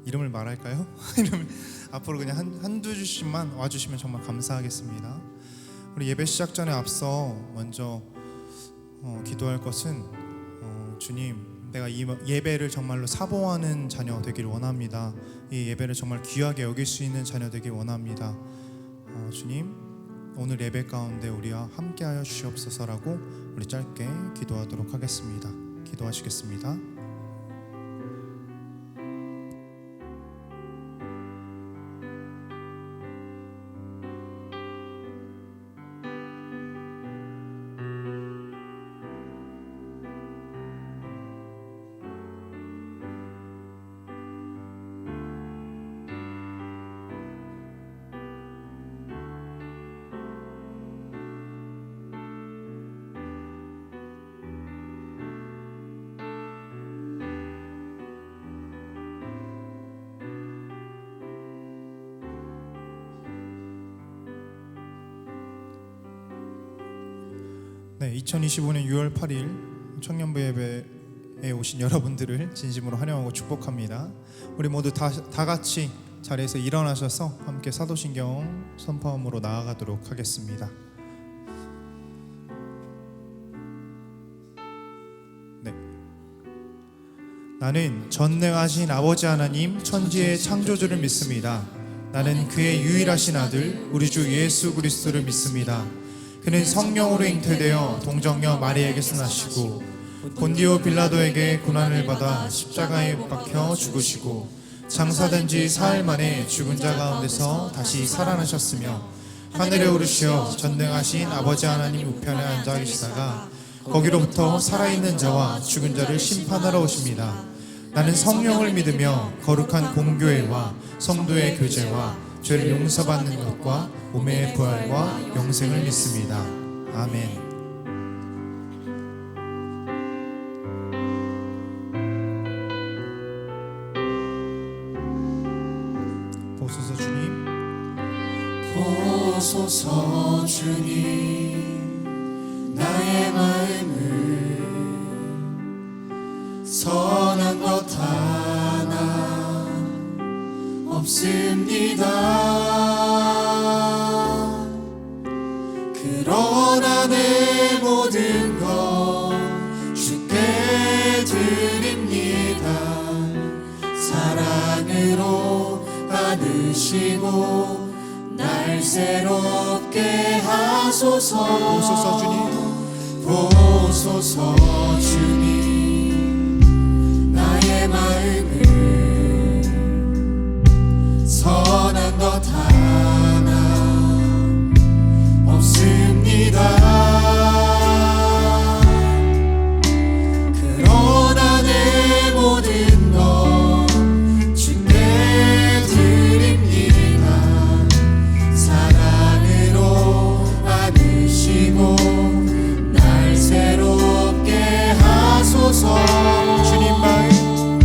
이름을 말할까요? 이름을 앞으로 그냥 한두 주씩만 와주시면 정말 감사하겠습니다. 우리 예배 시작 전에 앞서 먼저 기도할 것은 주님, 내가 이 예배를 정말로 사모하는 자녀 되길 원합니다. 이 예배를 정말 귀하게 여길 수 있는 자녀 되길 원합니다. 주님, 오늘 예배 가운데 우리와 함께하여 주시옵소서라고 우리 짧게 기도하도록 하겠습니다. 기도하시겠습니다. 네, 2025년 6월 8일 청년부 예배에 오신 여러분들을 진심으로 환영하고 축복합니다. 우리 모두 다 같이 자리에서 일어나셔서 함께 사도신경 선포함으로 나아가도록 하겠습니다. 네. 나는 전능하신 아버지 하나님 천지의 창조주를 믿습니다. 나는 그의 유일하신 아들 우리 주 예수 그리스도를 믿습니다. 그는 성령으로 잉태되어 동정녀 마리아에게서 나시고 본디오 빌라도에게 고난을 받아 십자가에 못 박혀 죽으시고 장사된 지 사흘 만에 죽은 자 가운데서 다시 살아나셨으며 하늘에 오르시어 전능하신 아버지 하나님 우편에 앉아 계시다가 거기로부터 살아있는 자와 죽은 자를 심판하러 오십니다. 나는 성령을 믿으며 거룩한 공교회와 성도의 교제와 죄를 용서받는 것과 몸의 부활과 영생을 믿습니다. 아멘. 보소서 주님, 보소서 주님, 나의 마음을 선한 것 하나 없습니다. 그러나 내 모든 것 주께 드립니다. 사랑으로 안으시고 날 새롭게 하소서. 보소서 주님, 보소서 주님, 나의 마음을 선한 것 하나 없습니다. 그러나 내 모든 것 주께 드립니다. 사랑으로 안으시고 날 새롭게 하소서. 주님 마음,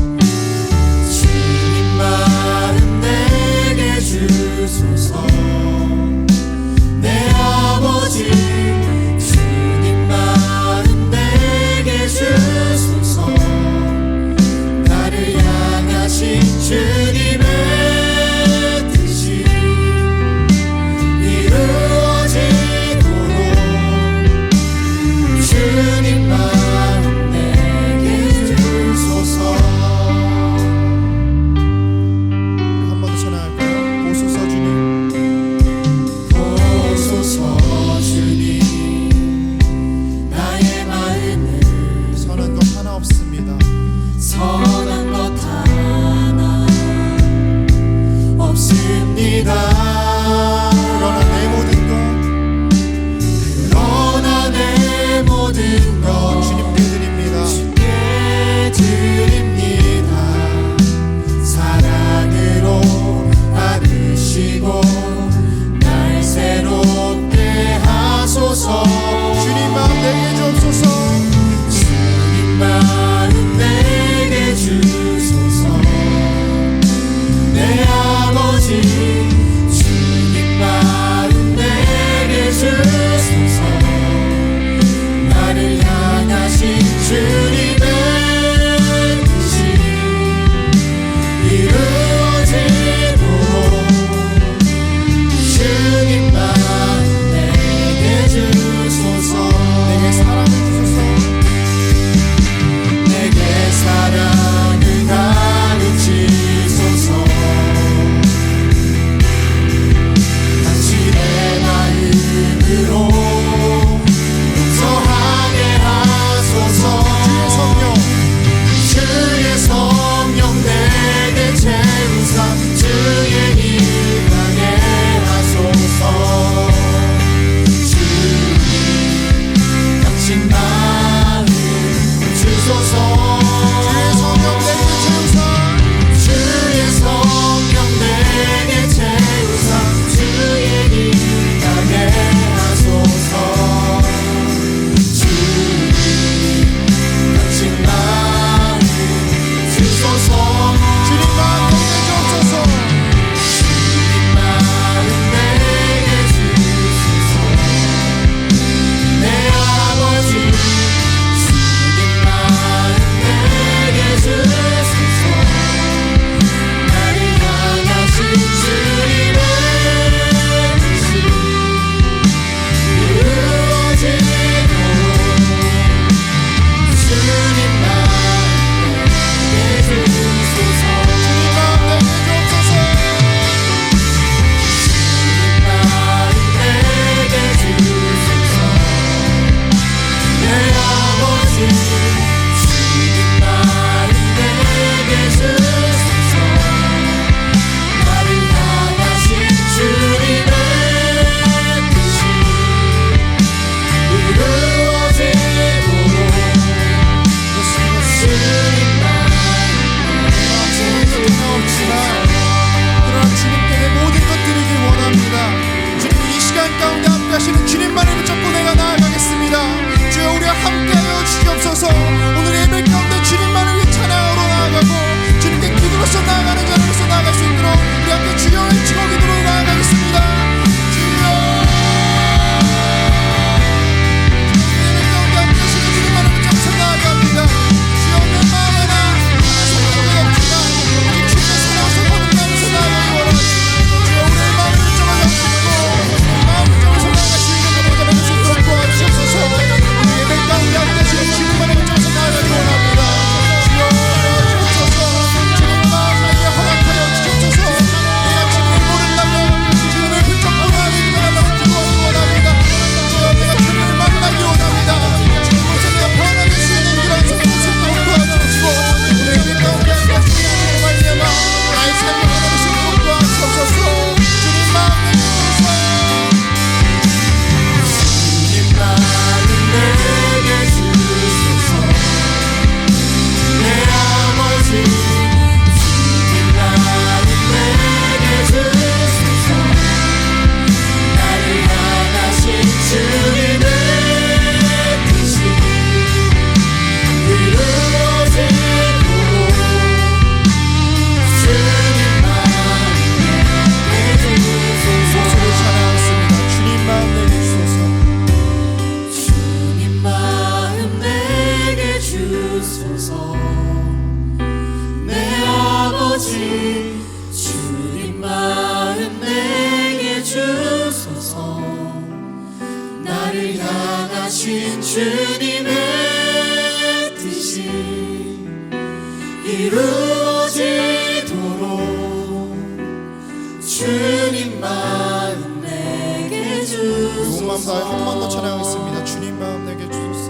마음 다해 한 번 더 찬양하겠습니다. 주님 마음 내게 주소서.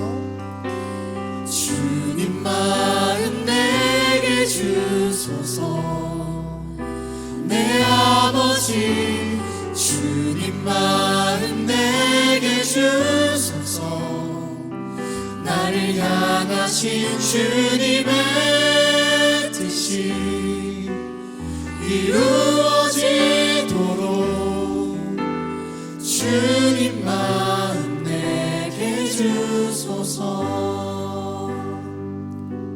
주님 마음 내게 주소서. 내 아버지 주님 마음 내게 주소서. 나를 향하신 주님의 뜻이 이루어지도록 주님 마음 내게 주소서.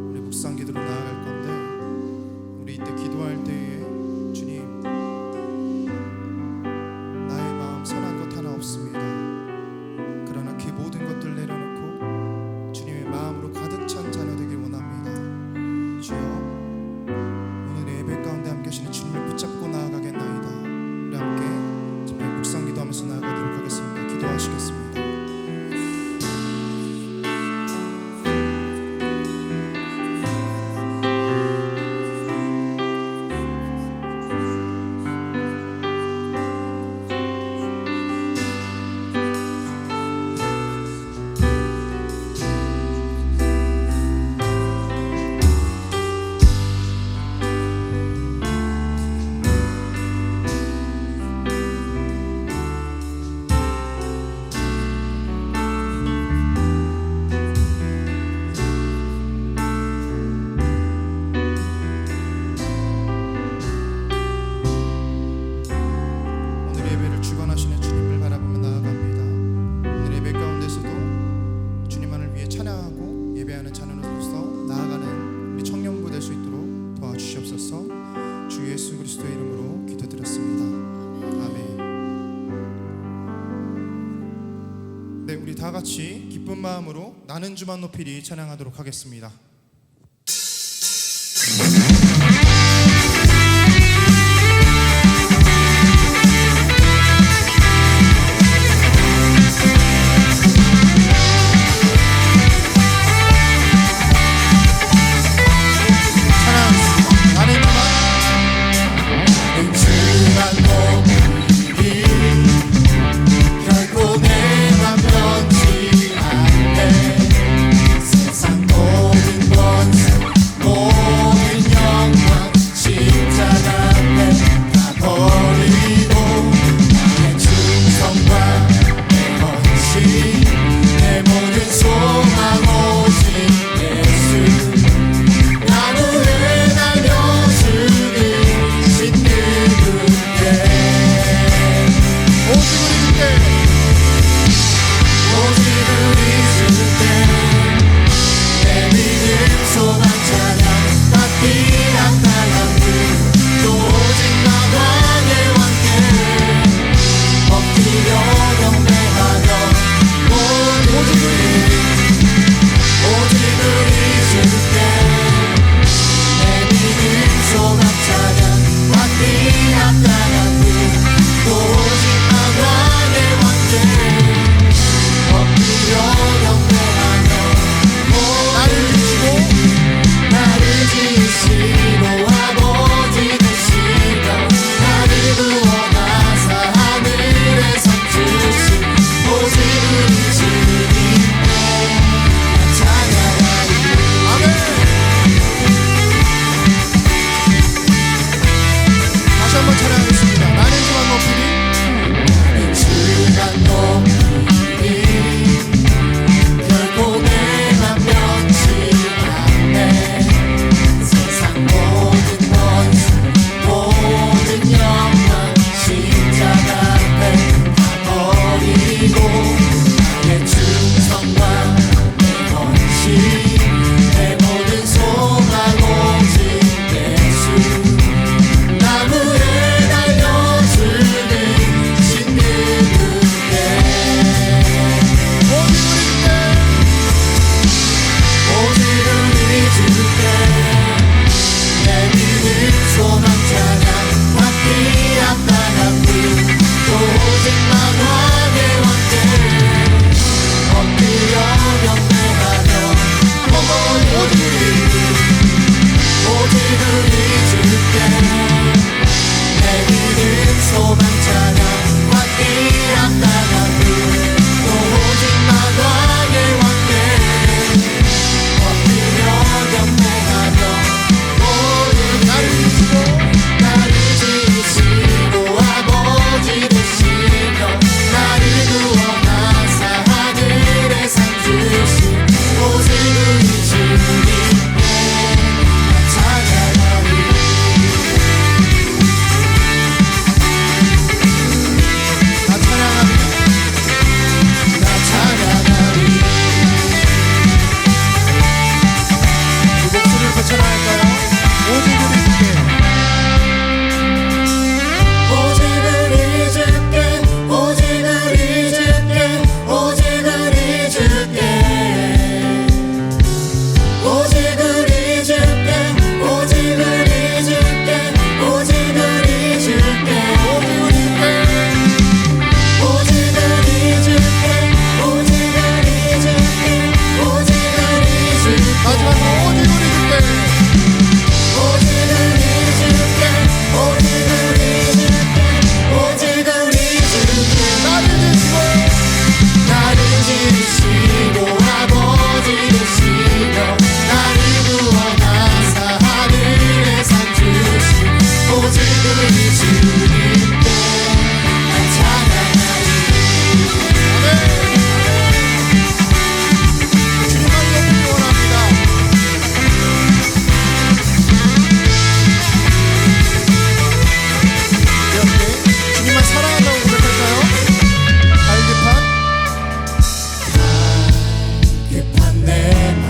우리 묵상 기도로 나아갈 건데, 우리 이때 기도할 때에 주님, 나의 마음 선한 것 하나 없습니다. 그러나 그 모든 것들 내려놓고 주님의 마음으로 가득 찬 자녀 되길 원합니다. 주여, 오늘 예배 가운데 함께 하시는 주님을 붙잡고 나아가겠나이다. 우리 함께 묵상 기도하면서 나아가도록 하겠습니다. 기도하시겠습니다. 우리 다 같이 기쁜 마음으로 나는 주만 높이리 찬양하도록 하겠습니다. 세상 모든 주님께 나 찬양하리. 주님만 높이 원합니다. 이렇게 주님만 사랑한다고 고백할까요? 갈급한 급한 내 맘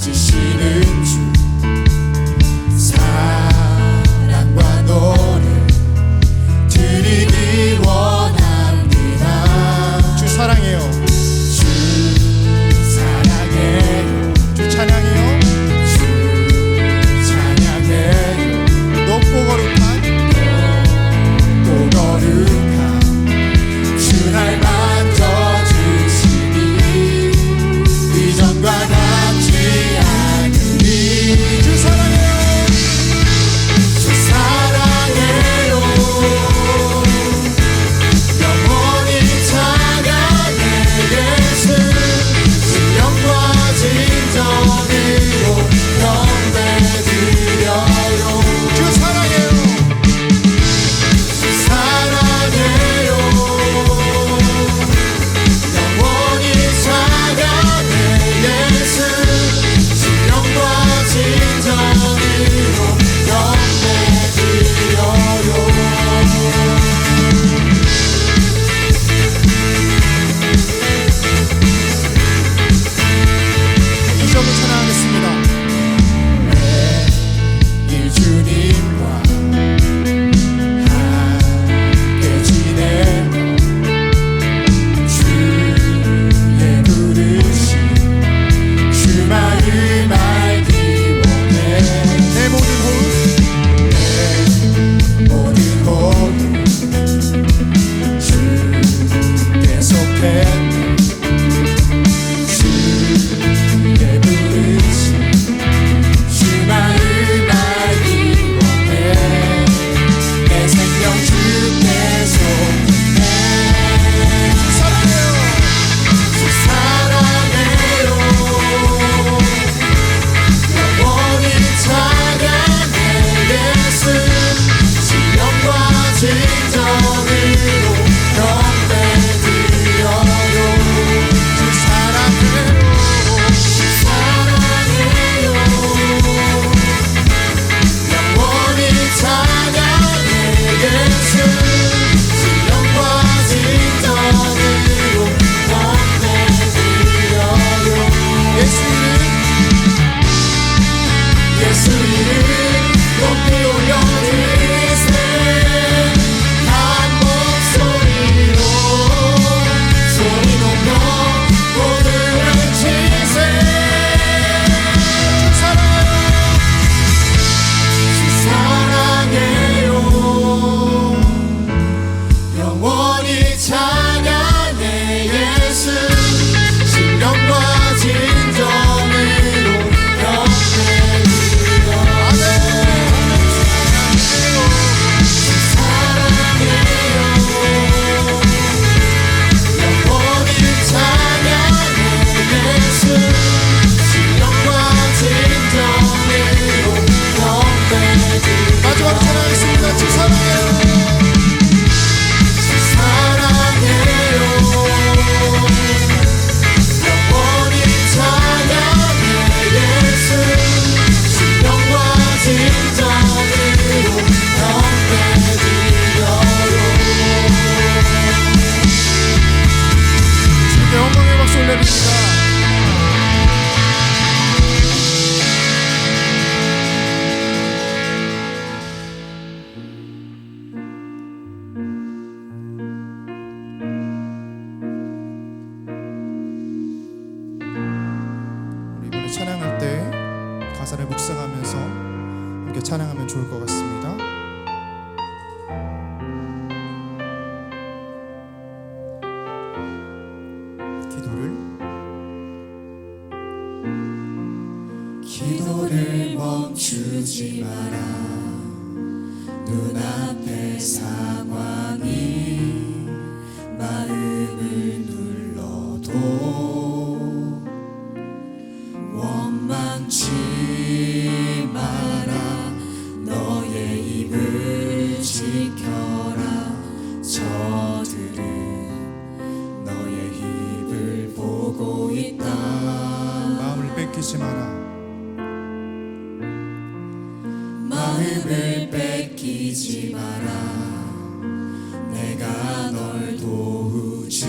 만지시는 주 사랑과 노래 드리기 원합니다. 주 사랑해요. 주 사랑해요. 주 찬양해요. 주 찬양해요. 높고 거룩한 또 거룩한 주 날 만져주시니 이전과 같지 않으니. 주 사랑해요. 주 사랑해요. 영원히 찬양해 예수. 신령과 진정으로 경배드려요. 주 사랑해요. 주 사랑해요. 영원히 찬양해 예수. 신령과 진정으로 경배드려요. 이 점을 찬양하겠습니다. 일 주님과 함께 지내며 주의 부르심 주 마음 알기 원해. 내 모든 호흡 모든 호흡 주께 속했네. 주의 부르심 주 마음 알기 원해. 내 생명 주께 속했네. 주 사랑해요. 주 사랑해요. 영원히 찬양해 예수. 신령과 진정으로 경배드려요. 주 사랑해요. 주 사랑해요. 영원히 찬양해 예수. 신령과 진정으로 경배드려요. 예수 이름 높이 올려드리세. 한 목소리로 소리 높여 모두 외치세. 주 사랑해요. 영원히 찬양해 예수. 신령과 진정으로 경배드려. 사랑해요. 영원히 찬양해 예수. 신령과 진정으로 경배드려. 마지막으로 찬양하겠습니다. 주 사랑해요. 주 사랑해요. 영원히 찬양해 예수. 신령과 진정으로 경배드려요. 주님께 영광의 박수 올려드립니다. 우리 이번에 찬양할 때 가사를 묵상하면서 함께 찬양하면 좋을 것 같습니다. 기도를 멈추지 마라. 눈앞의 상황이 마음을 눌러도 원망치 마라. 너 뺏기지 마라. 마음을 뺏기지 마라. 내가 널 도우지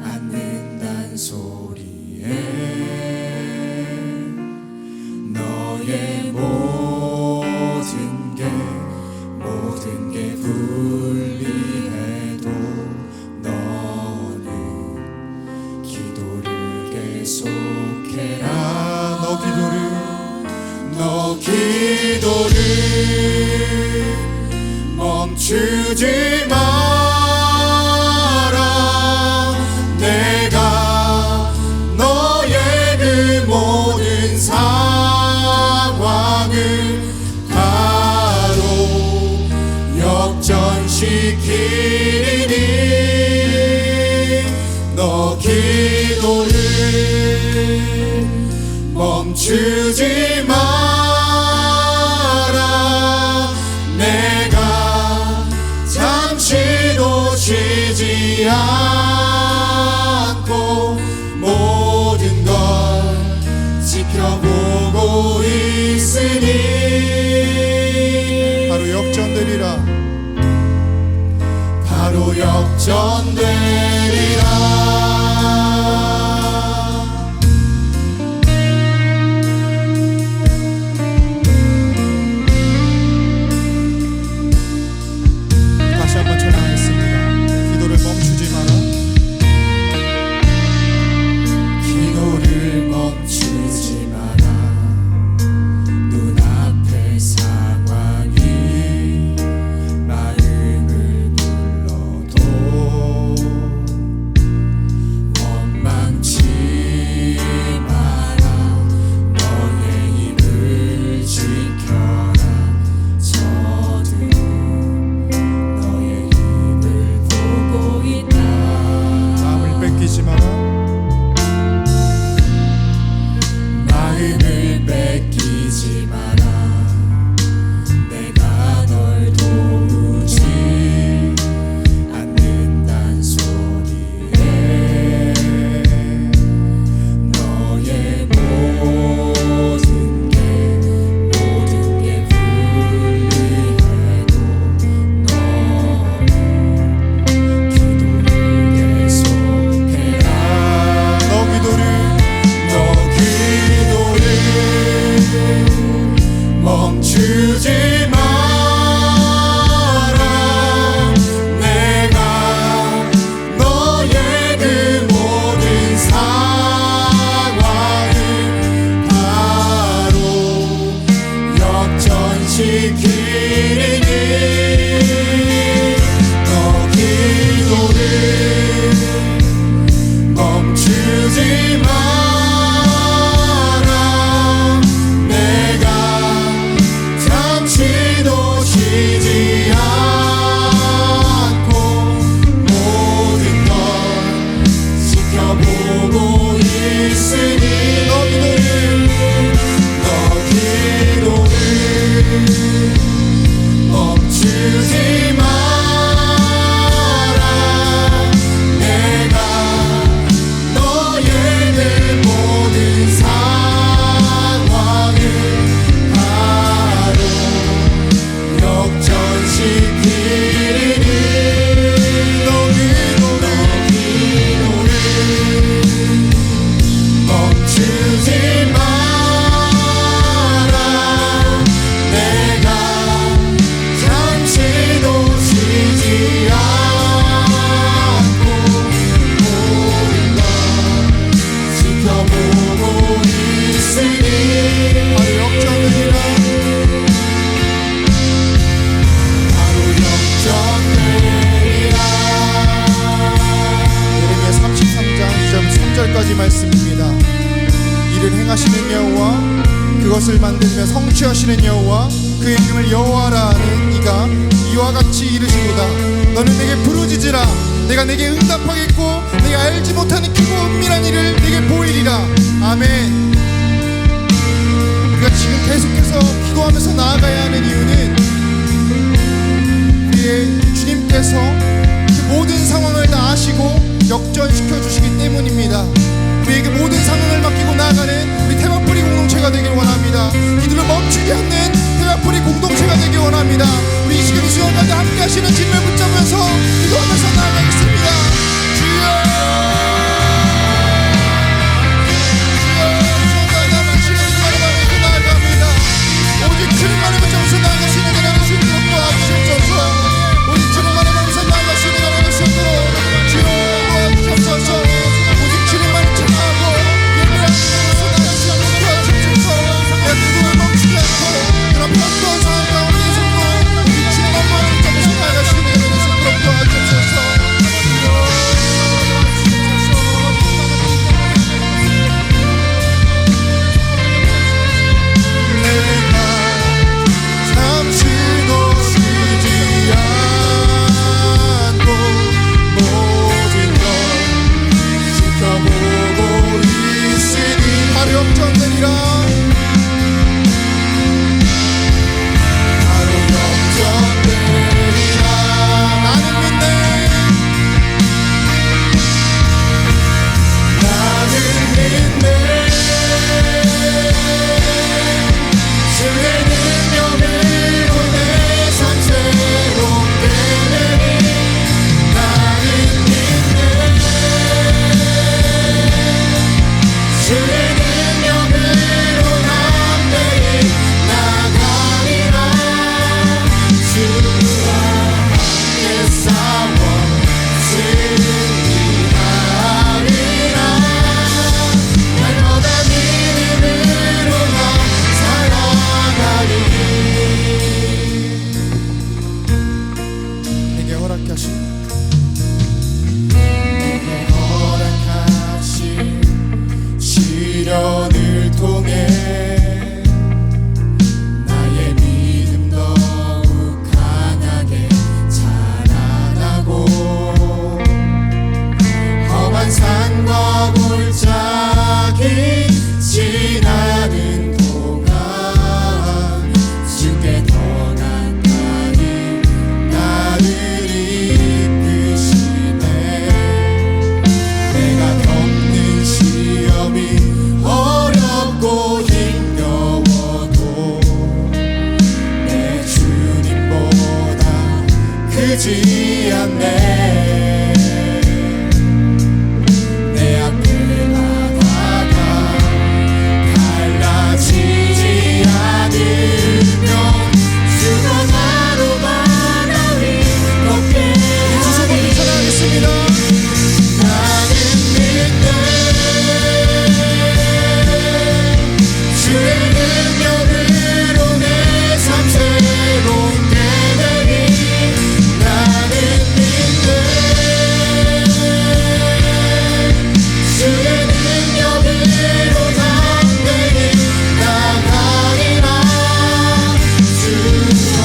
않는단 소리에 너의 모든 게 불리해도 너는 기도를 계속해라. 너 기도를 멈추지 마라. 내가 너의 그 모든 상황을 바로 역전시키리니 너 기도를 멈추지 마라. 내가 잠시도 쉬지 않고 모든 걸 지켜보고 있으니 바로 역전되리라. 바로 역전되리라. 다시 한번 찬양하겠습니다. 기도를 멈추지 마라. 기도를 멈추지 마라. 눈앞의 상황이 마음을 눌러도 원망치 마라. 너의 입을 지켜라. 저들은 너의 입을 보고 있다. 마음을 뺏기지 마라. 마음을 뺏기지 마라. 내가 널 도우지 않는단 소리에 너의 모든 게 불리해도 너는 기도를 계속해라. 너 기도를 멈추지 마라. 내가 너의 그 모든 상황을 바로 역전시키리니 너 기도를 멈추지 마라. 내가 잠시도 쉬지 않고 모든 걸 지켜보고 있으니 너 기도를 멈추지 마라. 내가 너의 내 모든 상황을 바로 역전시키리니 너 기도를 멈추지 마라. 내가 잠시도 쉬지 않고 모든 걸 지켜보고 있으니 바로 역전되리라. 바로 역전되리라. 예레미야 33장 2절 3절까지 말씀입니다. 이를 행하시는 여호와, 그것을 만들며 성취하시는 여호와, 그 이름을 여호와라 하는 이가 이와 같이 이르시도다. 너는 내게 부르짖으라. 내가 내게 응답하겠고 내가 알지 못하는 크고 은밀한 일을 내게 보이리라. 아멘. 우리가 지금 계속해서 기도하면서 나아가야 하는 이유는 우리의 주님께서 그 모든 상황을 다 아시고 역전시켜 주시기 때문입니다. 우리에게 모든 상황을 맡기고 나아가는 두지 않네. 내 앞에 바다가 갈라지지 않으면 주가 나로 바다 위 걷게 하리. 찬양하겠습니다. 나는 믿네. 주의 능력으로 내 삶 새롭게 되니 나는 믿네. 주의 능력으로 담대히 나가리라. 주와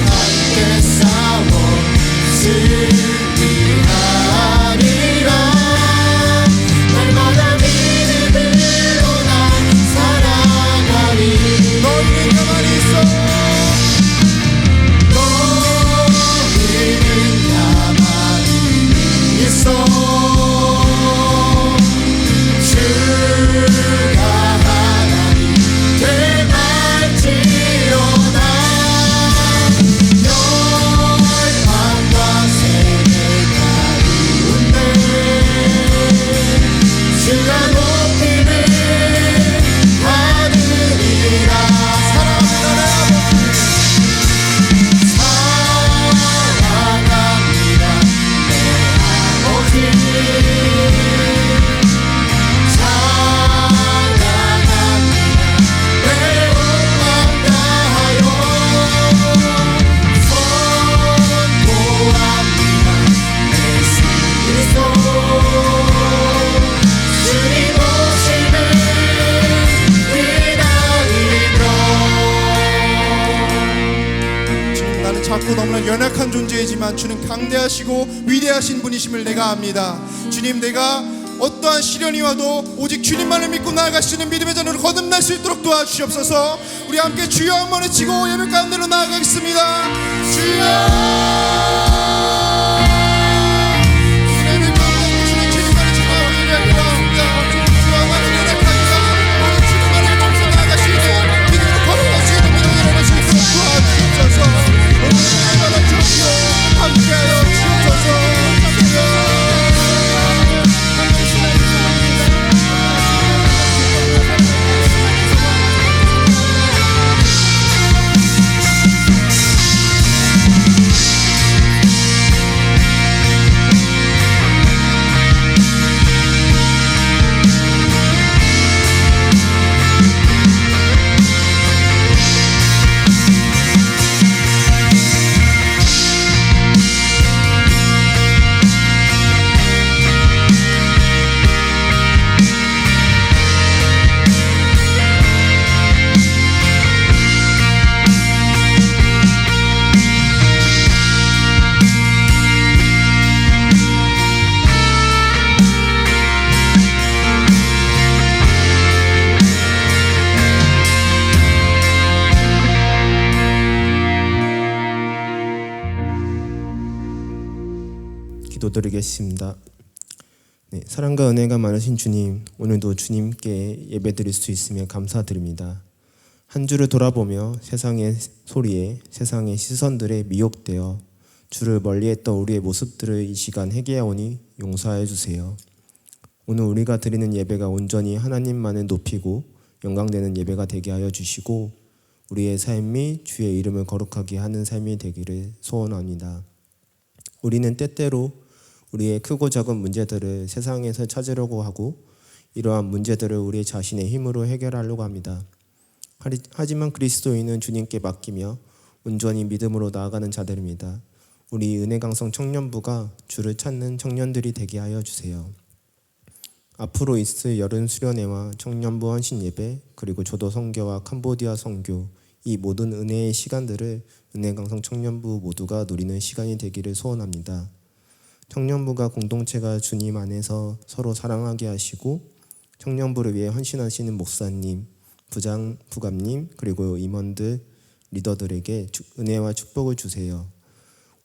함께 싸워 승리하리라. 날마다 믿음으로 난 살아가리. 너희는 가만히 있어. 너희는 가만히 있어. 주가 하나님 되갈지어다. 열방과 세계 가운데 주가 높임을 받으리라. 사랑합니다 내 아버지. 찬양합니다 내 온 맘 다하여. 선포합니다 예수 그리스도. 주님 오심을 기다리며. 주님, 나는 작고 너무나 연약한 존재이지만 주는 강대하시고 위대하신 분이심을 내가 압니다. 주님, 내가 어떠한 시련이 와도 오직 주님만을 믿고 나아갈 수 있는 믿음의 자녀로 거듭날 수 있도록 도와주시옵소서. 우리 함께 주여 한번 외치고 예배 가운데로 나아가겠습니다. 주여. 기도드리겠습니다. 네, 사랑과 은혜가 많으신 주님, 오늘도 주님께 예배드릴 수 있으며 감사드립니다. 한 주를 돌아보며 세상의 소리에, 세상의 시선들에 미혹되어 주를 멀리했던 우리의 모습들을 이 시간 회개하오니 용서하여 주세요. 오늘 우리가 드리는 예배가 온전히 하나님만을 높이고 영광되는 예배가 되게 하여 주시고 우리의 삶이 주의 이름을 거룩하게 하는 삶이 되기를 소원합니다. 우리는 때때로 우리의 크고 작은 문제들을 세상에서 찾으려고 하고 이러한 문제들을 우리 자신의 힘으로 해결하려고 합니다. 하지만 그리스도인은 주님께 맡기며 온전히 믿음으로 나아가는 자들입니다. 우리 은혜강성 청년부가 주를 찾는 청년들이 되게 하여 주세요. 앞으로 있을 여름 수련회와 청년부 헌신 예배, 그리고 조도 선교와 캄보디아 선교, 이 모든 은혜의 시간들을 은혜강성 청년부 모두가 누리는 시간이 되기를 소원합니다. 청년부가 공동체가 주님 안에서 서로 사랑하게 하시고 청년부를 위해 헌신하시는 목사님, 부장, 부감님, 그리고 임원들, 리더들에게 은혜와 축복을 주세요.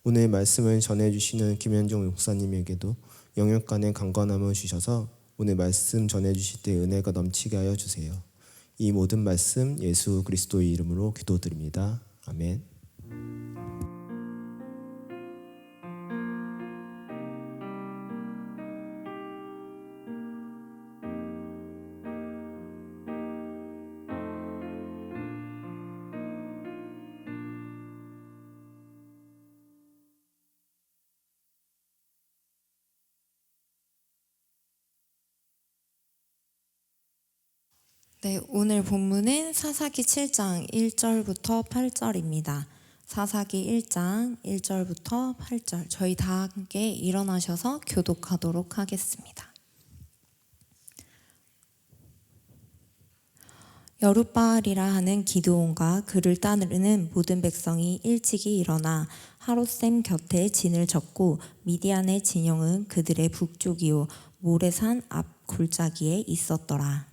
오늘 말씀을 전해주시는 김현종 목사님에게도 영역간의 강건함을 주셔서 오늘 말씀 전해주실 때 은혜가 넘치게 하여 주세요. 이 모든 말씀 예수 그리스도의 이름으로 기도드립니다. 아멘. 네, 오늘 본문은 사사기 7장 1절부터 8절입니다. 사사기 1장 1절부터 8절. 저희 다 함께 일어나셔서 교독하도록 하겠습니다. 여룻바알이라 하는 기드온과 그를 따르는 모든 백성이 일찍이 일어나 하롯셈 곁에 진을 쳤고 미디안의 진영은 그들의 북쪽이요 모레산 앞 골짜기에 있었더라.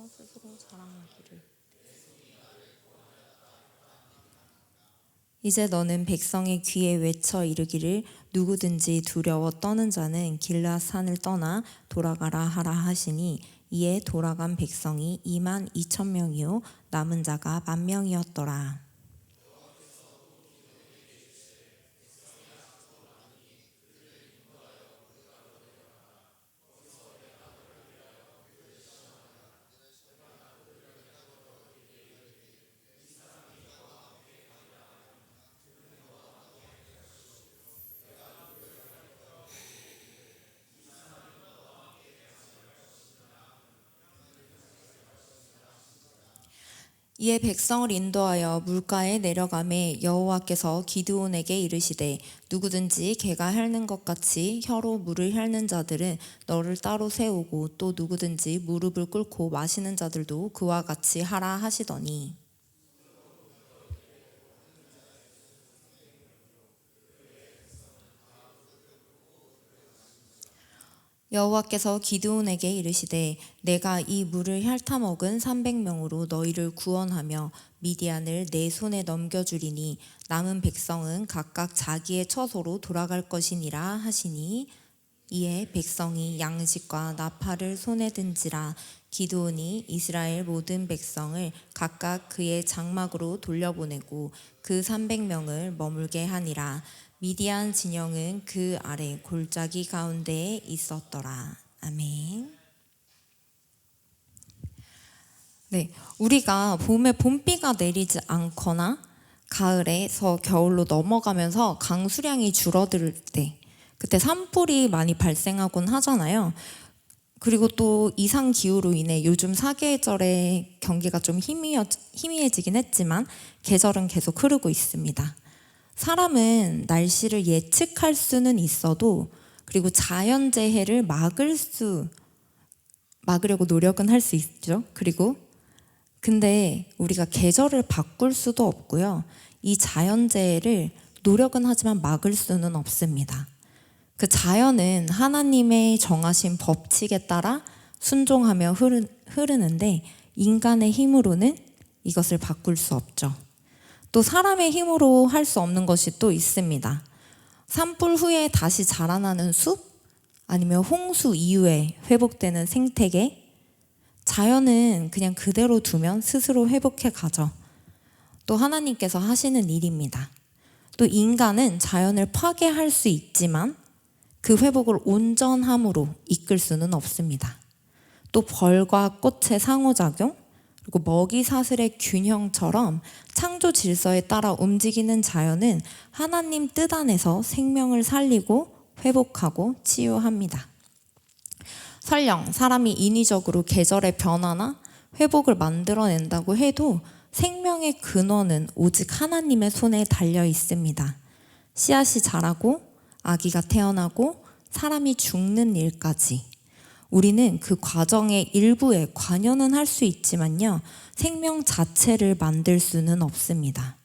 스스로 자랑하기를. 이제 너는 백성의 귀에 외쳐 이르기를 누구든지 두려워 떠는 자는 길르앗 산을 떠나 돌아가라 하라 하시니 이에 돌아간 백성이 22,000명이요 남은 자가 10,000명이었더라. 이에 백성을 인도하여 물가에 내려가매 여호와께서 기드온에게 이르시되 누구든지 개가 핥는 것 같이 혀로 물을 핥는 자들은 너를 따로 세우고 또 누구든지 무릎을 꿇고 마시는 자들도 그와 같이 하라 하시더니 여호와께서 기드온에게 이르시되 내가 이 물을 핥아먹은 300명으로 너희를 구원하며 미디안을 내 손에 넘겨주리니 남은 백성은 각각 자기의 처소로 돌아갈 것이니라 하시니 이에 백성이 양식과 나팔을 손에 든지라 기드온이 이스라엘 모든 백성을 각각 그의 장막으로 돌려보내고 그 300명을 머물게 하니라. 미디안 진영은 그 아래 골짜기 가운데에 있었더라. 아멘. 네, 우리가 봄에 봄비가 내리지 않거나 가을에서 겨울로 넘어가면서 강수량이 줄어들 때 그때 산불이 많이 발생하곤 하잖아요. 그리고 또 이상 기후로 인해 요즘 사계절의 경기가 좀 희미해지긴 했지만 계절은 계속 흐르고 있습니다. 사람은 날씨를 예측할 수는 있어도 그리고 자연재해를 막으려고 노력은 할 수 있죠. 그리고 근데 우리가 계절을 바꿀 수도 없고요. 이 자연재해를 노력은 하지만 막을 수는 없습니다. 그 자연은 하나님의 정하신 법칙에 따라 순종하며 흐르는데 인간의 힘으로는 이것을 바꿀 수 없죠. 또 사람의 힘으로 할 수 없는 것이 또 있습니다. 산불 후에 다시 자라나는 숲 아니면 홍수 이후에 회복되는 생태계 자연은 그냥 그대로 두면 스스로 회복해 가죠. 또 하나님께서 하시는 일입니다. 또 인간은 자연을 파괴할 수 있지만 그 회복을 온전함으로 이끌 수는 없습니다. 또 벌과 꽃의 상호작용 그리고 먹이 사슬의 균형처럼 창조 질서에 따라 움직이는 자연은 하나님 뜻 안에서 생명을 살리고 회복하고 치유합니다. 설령 사람이 인위적으로 계절의 변화나 회복을 만들어낸다고 해도 생명의 근원은 오직 하나님의 손에 달려 있습니다. 씨앗이 자라고 아기가 태어나고 사람이 죽는 일까지 우리는 그 과정의 일부에 관여는 할 수 있지만요, 생명 자체를 만들 수는 없습니다.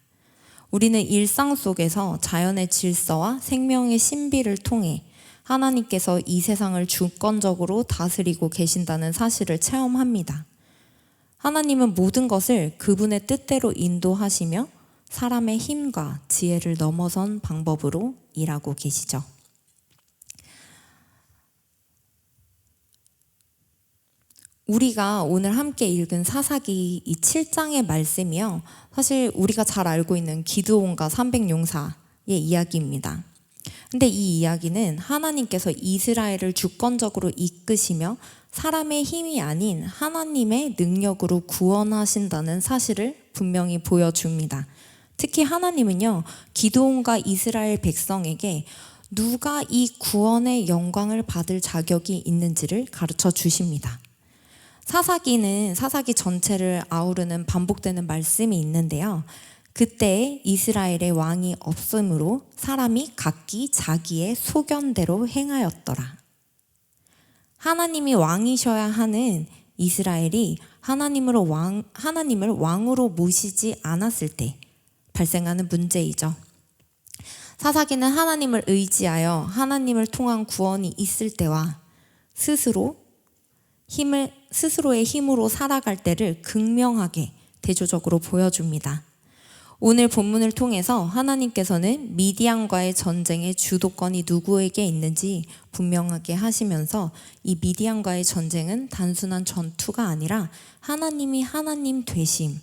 우리는 일상 속에서 자연의 질서와 생명의 신비를 통해 하나님께서 이 세상을 주권적으로 다스리고 계신다는 사실을 체험합니다. 하나님은 모든 것을 그분의 뜻대로 인도하시며 사람의 힘과 지혜를 넘어선 방법으로 일하고 계시죠. 우리가 오늘 함께 읽은 사사기 이 7장의 말씀이요. 사실 우리가 잘 알고 있는 기드온과 300용사의 이야기입니다. 근데 이 이야기는 하나님께서 이스라엘을 주권적으로 이끄시며 사람의 힘이 아닌 하나님의 능력으로 구원하신다는 사실을 분명히 보여줍니다. 특히 하나님은요, 기드온과 이스라엘 백성에게 누가 이 구원의 영광을 받을 자격이 있는지를 가르쳐 주십니다. 사사기는 사사기 전체를 아우르는 반복되는 말씀이 있는데요. 그때 이스라엘의 왕이 없으므로 사람이 각기 자기의 소견대로 행하였더라. 하나님이 왕이셔야 하는 이스라엘이 하나님을 왕으로 모시지 않았을 때 발생하는 문제이죠. 사사기는 하나님을 의지하여 하나님을 통한 구원이 있을 때와 스스로의 힘으로 살아갈 때를 극명하게 대조적으로 보여줍니다. 오늘 본문을 통해서 하나님께서는 미디안과의 전쟁의 주도권이 누구에게 있는지 분명하게 하시면서 이 미디안과의 전쟁은 단순한 전투가 아니라 하나님이 하나님 되심,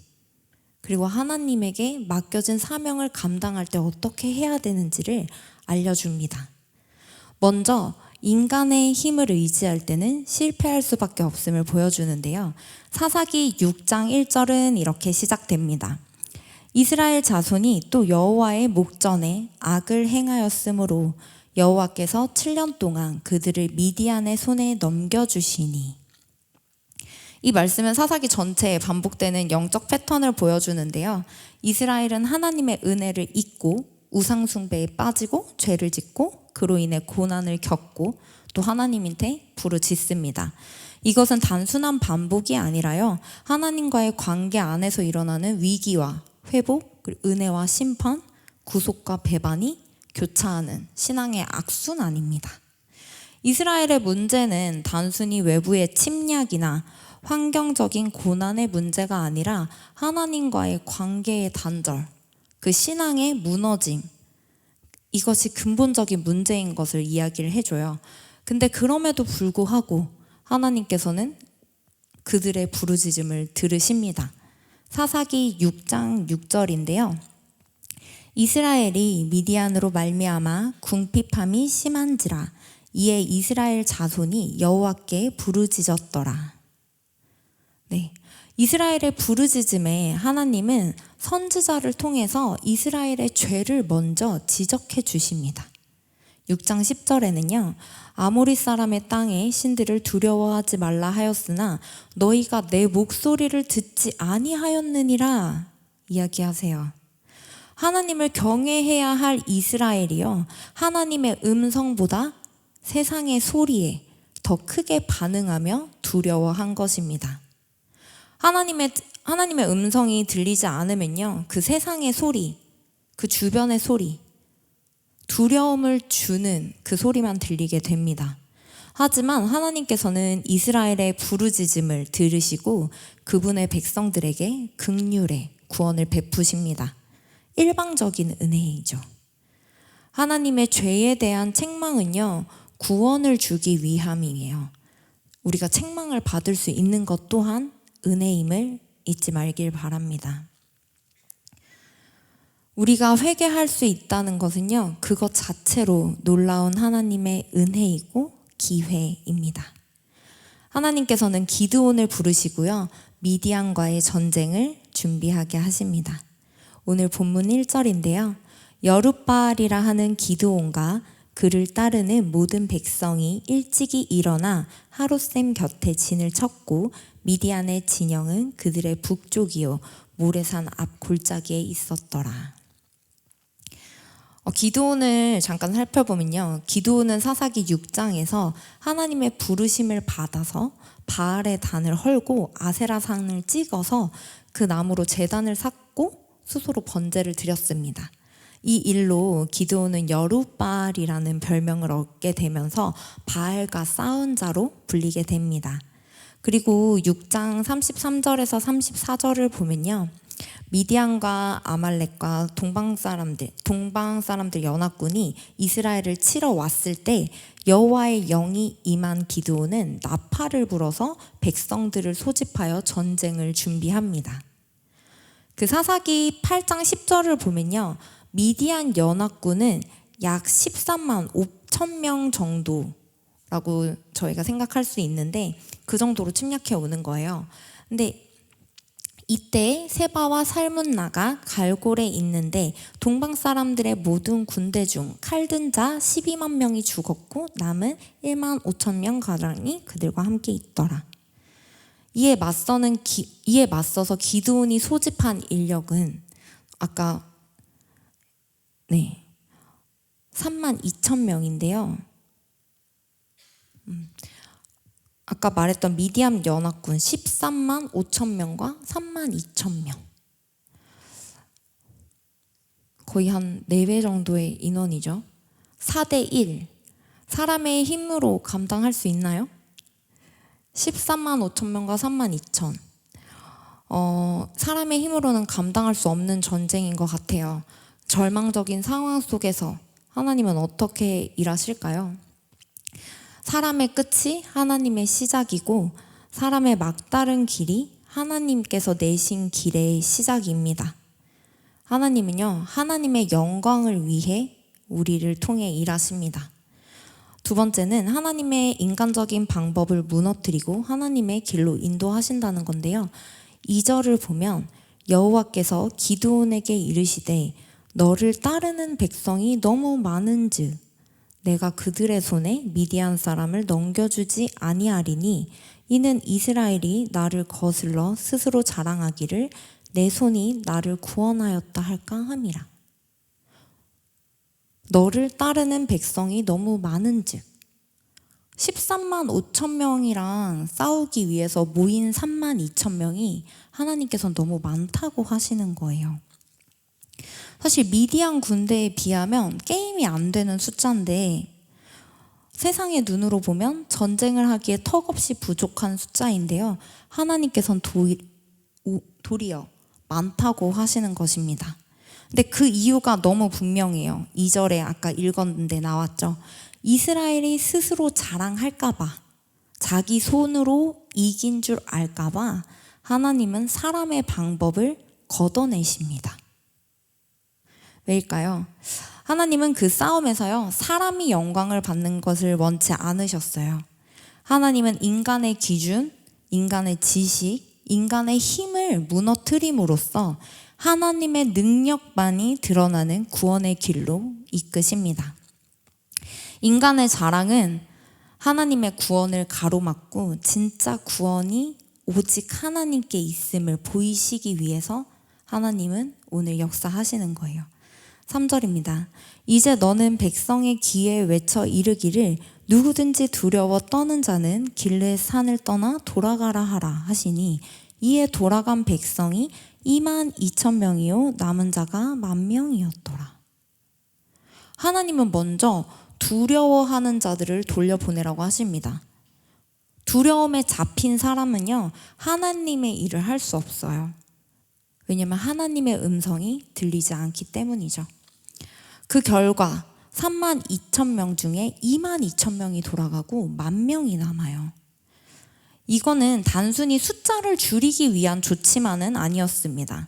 그리고 하나님에게 맡겨진 사명을 감당할 때 어떻게 해야 되는지를 알려줍니다. 먼저 인간의 힘을 의지할 때는 실패할 수밖에 없음을 보여주는데요. 사사기 6장 1절은 이렇게 시작됩니다. 이스라엘 자손이 또 여호와의 목전에 악을 행하였으므로 여호와께서 7년 동안 그들을 미디안의 손에 넘겨주시니. 이 말씀은 사사기 전체에 반복되는 영적 패턴을 보여주는데요. 이스라엘은 하나님의 은혜를 잊고 우상 숭배에 빠지고 죄를 짓고 그로 인해 고난을 겪고 또 하나님한테 부르짖습니다. 이것은 단순한 반복이 아니라요, 하나님과의 관계 안에서 일어나는 위기와 회복, 그리고 은혜와 심판, 구속과 배반이 교차하는 신앙의 악순환입니다. 이스라엘의 문제는 단순히 외부의 침략이나 환경적인 고난의 문제가 아니라 하나님과의 관계의 단절, 그 신앙의 무너짐, 이것이 근본적인 문제인 것을 이야기를 해줘요. 근데 그럼에도 불구하고 하나님께서는 그들의 부르짖음을 들으십니다. 사사기 6장 6절인데요. 이스라엘이 미디안으로 말미암아 궁핍함이 심한지라 이에 이스라엘 자손이 여호와께 부르짖었더라. 네, 이스라엘의 부르짖음에 하나님은 선지자를 통해서 이스라엘의 죄를 먼저 지적해 주십니다. 6장 10절에는요. 아모리 사람의 땅에 신들을 두려워하지 말라 하였으나 너희가 내 목소리를 듣지 아니하였느니라 이야기하세요. 하나님을 경외해야 할 이스라엘이요, 하나님의 음성보다 세상의 소리에 더 크게 반응하며 두려워한 것입니다. 하나님의 음성이 들리지 않으면요, 그 세상의 소리, 그 주변의 소리, 두려움을 주는 그 소리만 들리게 됩니다. 하지만 하나님께서는 이스라엘의 부르짖음을 들으시고 그분의 백성들에게 긍휼의 구원을 베푸십니다. 일방적인 은혜이죠. 하나님의 죄에 대한 책망은요, 구원을 주기 위함이에요. 우리가 책망을 받을 수 있는 것 또한 은혜임을 잊지 말길 바랍니다. 우리가 회개할 수 있다는 것은요, 그것 자체로 놀라운 하나님의 은혜이고 기회입니다. 하나님께서는 기드온을 부르시고요, 미디안과의 전쟁을 준비하게 하십니다. 오늘 본문 1절인데요. 여룻바알이라 하는 기드온과 그를 따르는 모든 백성이 일찍이 일어나 하롯셈 곁에 진을 쳤고 미디안의 진영은 그들의 북쪽이요 모레산 앞 골짜기에 있었더라. 기드온을 잠깐 살펴보면요, 기드온은 사사기 6장에서 하나님의 부르심을 받아서 바알의 단을 헐고 아세라 상을 찍어서 그 나무로 제단을 쌓고 스스로 번제를 드렸습니다. 이 일로 기드온은 여룻바알이라는 별명을 얻게 되면서 바알과 싸운 자로 불리게 됩니다. 그리고 6장 33절에서 34절을 보면요, 미디안과 아말렉과 동방 사람들 연합군이 이스라엘을 치러 왔을 때 여호와의 영이 임한 기드온은 나팔을 불어서 백성들을 소집하여 전쟁을 준비합니다. 그 사사기 8장 10절을 보면요, 미디안 연합군은 약 13만 5천 명 정도라고 저희가 생각할 수 있는데 그 정도로 침략해 오는 거예요. 근데 이때 세바와 살문나가 갈골에 있는데 동방 사람들의 모든 군대 중 칼든 자 12만 명이 죽었고 남은 1만 5천 명 가량이 그들과 함께 있더라. 이에 맞서서 기드온이 소집한 인력은 아까 3만 2천 명인데요. 아까 말했던 미디안 연합군 13만 5천 명과 3만 2천 명. 거의 한 4배 정도의 인원이죠. 4대 1. 사람의 힘으로 감당할 수 있나요? 13만 5천 명과 3만 2천. 사람의 힘으로는 감당할 수 없는 전쟁인 것 같아요. 절망적인 상황 속에서 하나님은 어떻게 일하실까요? 사람의 끝이 하나님의 시작이고 사람의 막다른 길이 하나님께서 내신 길의 시작입니다. 하나님은요, 하나님의 영광을 위해 우리를 통해 일하십니다. 두 번째는 하나님의 인간적인 방법을 무너뜨리고 하나님의 길로 인도하신다는 건데요. 2절을 보면 여호와께서 기드온에게 이르시되 너를 따르는 백성이 너무 많은즉 내가 그들의 손에 미디안 사람을 넘겨주지 아니하리니 이는 이스라엘이 나를 거슬러 스스로 자랑하기를 내 손이 나를 구원하였다 할까 함이라. 너를 따르는 백성이 너무 많은즉 13만 5천 명이랑 싸우기 위해서 모인 3만 2천 명이 하나님께서 너무 많다고 하시는 거예요. 사실 미디안 군대에 비하면 게임이 안 되는 숫자인데 세상의 눈으로 보면 전쟁을 하기에 턱없이 부족한 숫자인데요. 하나님께서는 도리어 많다고 하시는 것입니다. 근데 그 이유가 너무 분명해요. 2절에 아까 읽었는데 나왔죠. 이스라엘이 스스로 자랑할까봐, 자기 손으로 이긴 줄 알까봐 하나님은 사람의 방법을 걷어내십니다. 왜일까요? 하나님은 그 싸움에서요, 사람이 영광을 받는 것을 원치 않으셨어요. 하나님은 인간의 기준, 인간의 지식, 인간의 힘을 무너뜨림으로써 하나님의 능력만이 드러나는 구원의 길로 이끄십니다. 인간의 자랑은 하나님의 구원을 가로막고 진짜 구원이 오직 하나님께 있음을 보이시기 위해서 하나님은 오늘 역사하시는 거예요. 3절입니다. 이제 너는 백성의 귀에 외쳐 이르기를 누구든지 두려워 떠는 자는 길르앗 산을 떠나 돌아가라 하라 하시니 이에 돌아간 백성이 2만 2천 명이요 남은 자가 10,000명이었더라. 하나님은 먼저 두려워하는 자들을 돌려보내라고 하십니다. 두려움에 잡힌 사람은요, 하나님의 일을 할 수 없어요. 왜냐하면 하나님의 음성이 들리지 않기 때문이죠. 그 결과 3만 2천 명 중에 2만 2천 명이 돌아가고 10,000명이 남아요. 이거는 단순히 숫자를 줄이기 위한 조치만은 아니었습니다.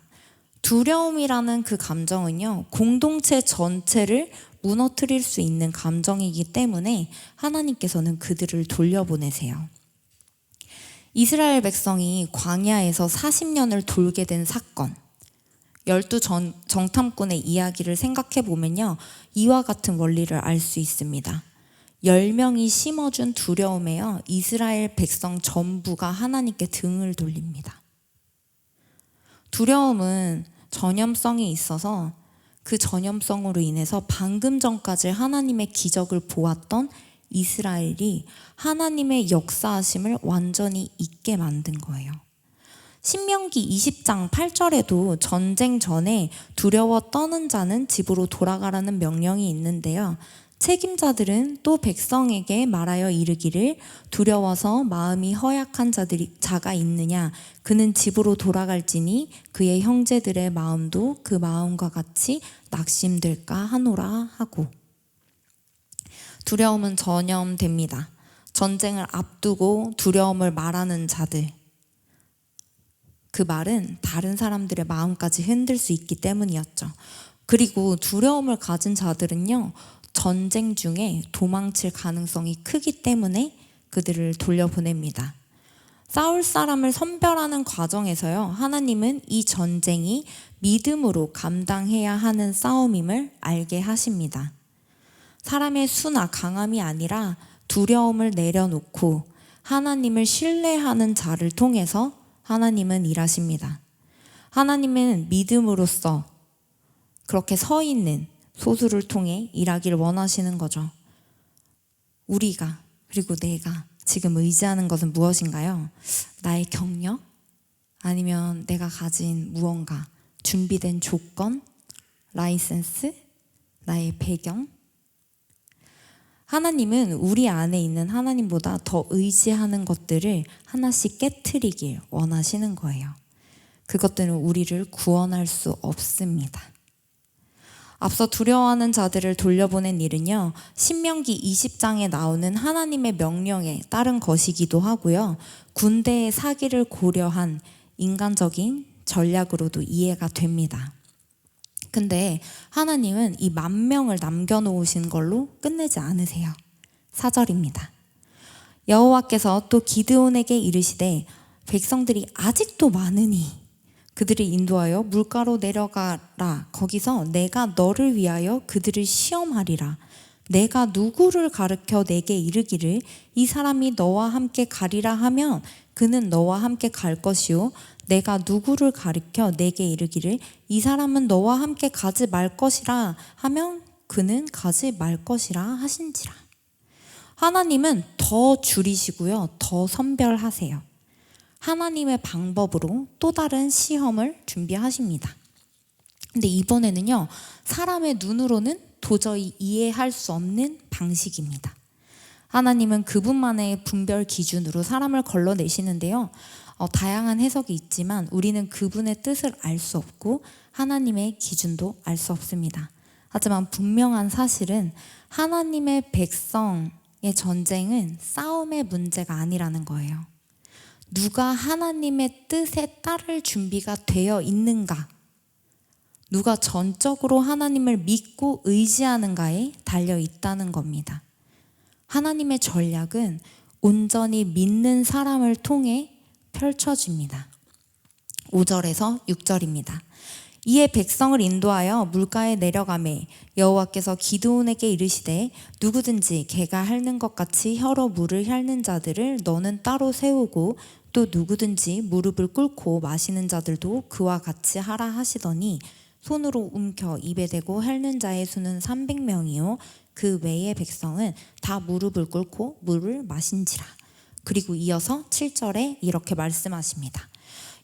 두려움이라는 그 감정은요, 공동체 전체를 무너뜨릴 수 있는 감정이기 때문에 하나님께서는 그들을 돌려보내세요. 이스라엘 백성이 광야에서 40년을 돌게 된 사건, 12 정탐꾼의 이야기를 생각해 보면요, 이와 같은 원리를 알 수 있습니다. 10명이 심어준 두려움에요, 이스라엘 백성 전부가 하나님께 등을 돌립니다. 두려움은 전염성이 있어서 그 전염성으로 인해서 방금 전까지 하나님의 기적을 보았던 이스라엘이 하나님의 역사하심을 완전히 잊게 만든 거예요. 신명기 20장 8절에도 전쟁 전에 두려워 떠는 자는 집으로 돌아가라는 명령이 있는데요. 책임자들은 또 백성에게 말하여 이르기를 두려워서 마음이 허약한 자가 있느냐 그는 집으로 돌아갈지니 그의 형제들의 마음도 그 마음과 같이 낙심될까 하노라 하고. 두려움은 전염됩니다. 전쟁을 앞두고 두려움을 말하는 자들, 그 말은 다른 사람들의 마음까지 흔들 수 있기 때문이었죠. 그리고 두려움을 가진 자들은요, 전쟁 중에 도망칠 가능성이 크기 때문에 그들을 돌려보냅니다. 싸울 사람을 선별하는 과정에서요, 하나님은 이 전쟁이 믿음으로 감당해야 하는 싸움임을 알게 하십니다. 사람의 수나 강함이 아니라 두려움을 내려놓고 하나님을 신뢰하는 자를 통해서 하나님은 일하십니다. 하나님은 믿음으로써 그렇게 서 있는 소수를 통해 일하기를 원하시는 거죠. 우리가, 그리고 내가 지금 의지하는 것은 무엇인가요? 나의 경력? 아니면 내가 가진 무언가, 준비된 조건, 라이센스, 나의 배경? 하나님은 우리 안에 있는 하나님보다 더 의지하는 것들을 하나씩 깨트리길 원하시는 거예요. 그것들은 우리를 구원할 수 없습니다. 앞서 두려워하는 자들을 돌려보낸 일은요, 신명기 20장에 나오는 하나님의 명령에 따른 것이기도 하고요, 군대의 사기를 고려한 인간적인 전략으로도 이해가 됩니다. 근데 하나님은 이 10,000명을 남겨놓으신 걸로 끝내지 않으세요. 4절입니다. 여호와께서 또 기드온에게 이르시되 백성들이 아직도 많으니 그들을 인도하여 물가로 내려가라. 거기서 내가 너를 위하여 그들을 시험하리라. 내가 누구를 가르쳐 내게 이르기를 이 사람이 너와 함께 가리라 하면 그는 너와 함께 갈 것이요, 내가 누구를 가르쳐 내게 이르기를 이 사람은 너와 함께 가지 말 것이라 하면 그는 가지 말 것이라 하신지라. 하나님은 더 줄이시고요, 더 선별하세요. 하나님의 방법으로 또 다른 시험을 준비하십니다. 근데 이번에는요, 사람의 눈으로는 도저히 이해할 수 없는 방식입니다. 하나님은 그분만의 분별 기준으로 사람을 걸러내시는데요, 다양한 해석이 있지만 우리는 그분의 뜻을 알 수 없고 하나님의 기준도 알 수 없습니다. 하지만 분명한 사실은 하나님의 백성의 전쟁은 싸움의 문제가 아니라는 거예요. 누가 하나님의 뜻에 따를 준비가 되어 있는가, 누가 전적으로 하나님을 믿고 의지하는가에 달려 있다는 겁니다. 하나님의 전략은 온전히 믿는 사람을 통해 펼쳐집니다. 5절에서 6절입니다. 이에 백성을 인도하여 물가에 내려가매 여호와께서 기드온에게 이르시되 누구든지 개가 핥는 것 같이 혀로 물을 핥는 자들을 너는 따로 세우고 또 누구든지 무릎을 꿇고 마시는 자들도 그와 같이 하라 하시더니 손으로 움켜 입에 대고 핥는 자의 수는 300명이요 그 외의 백성은 다 무릎을 꿇고 물을 마신지라. 그리고 이어서 7절에 이렇게 말씀하십니다.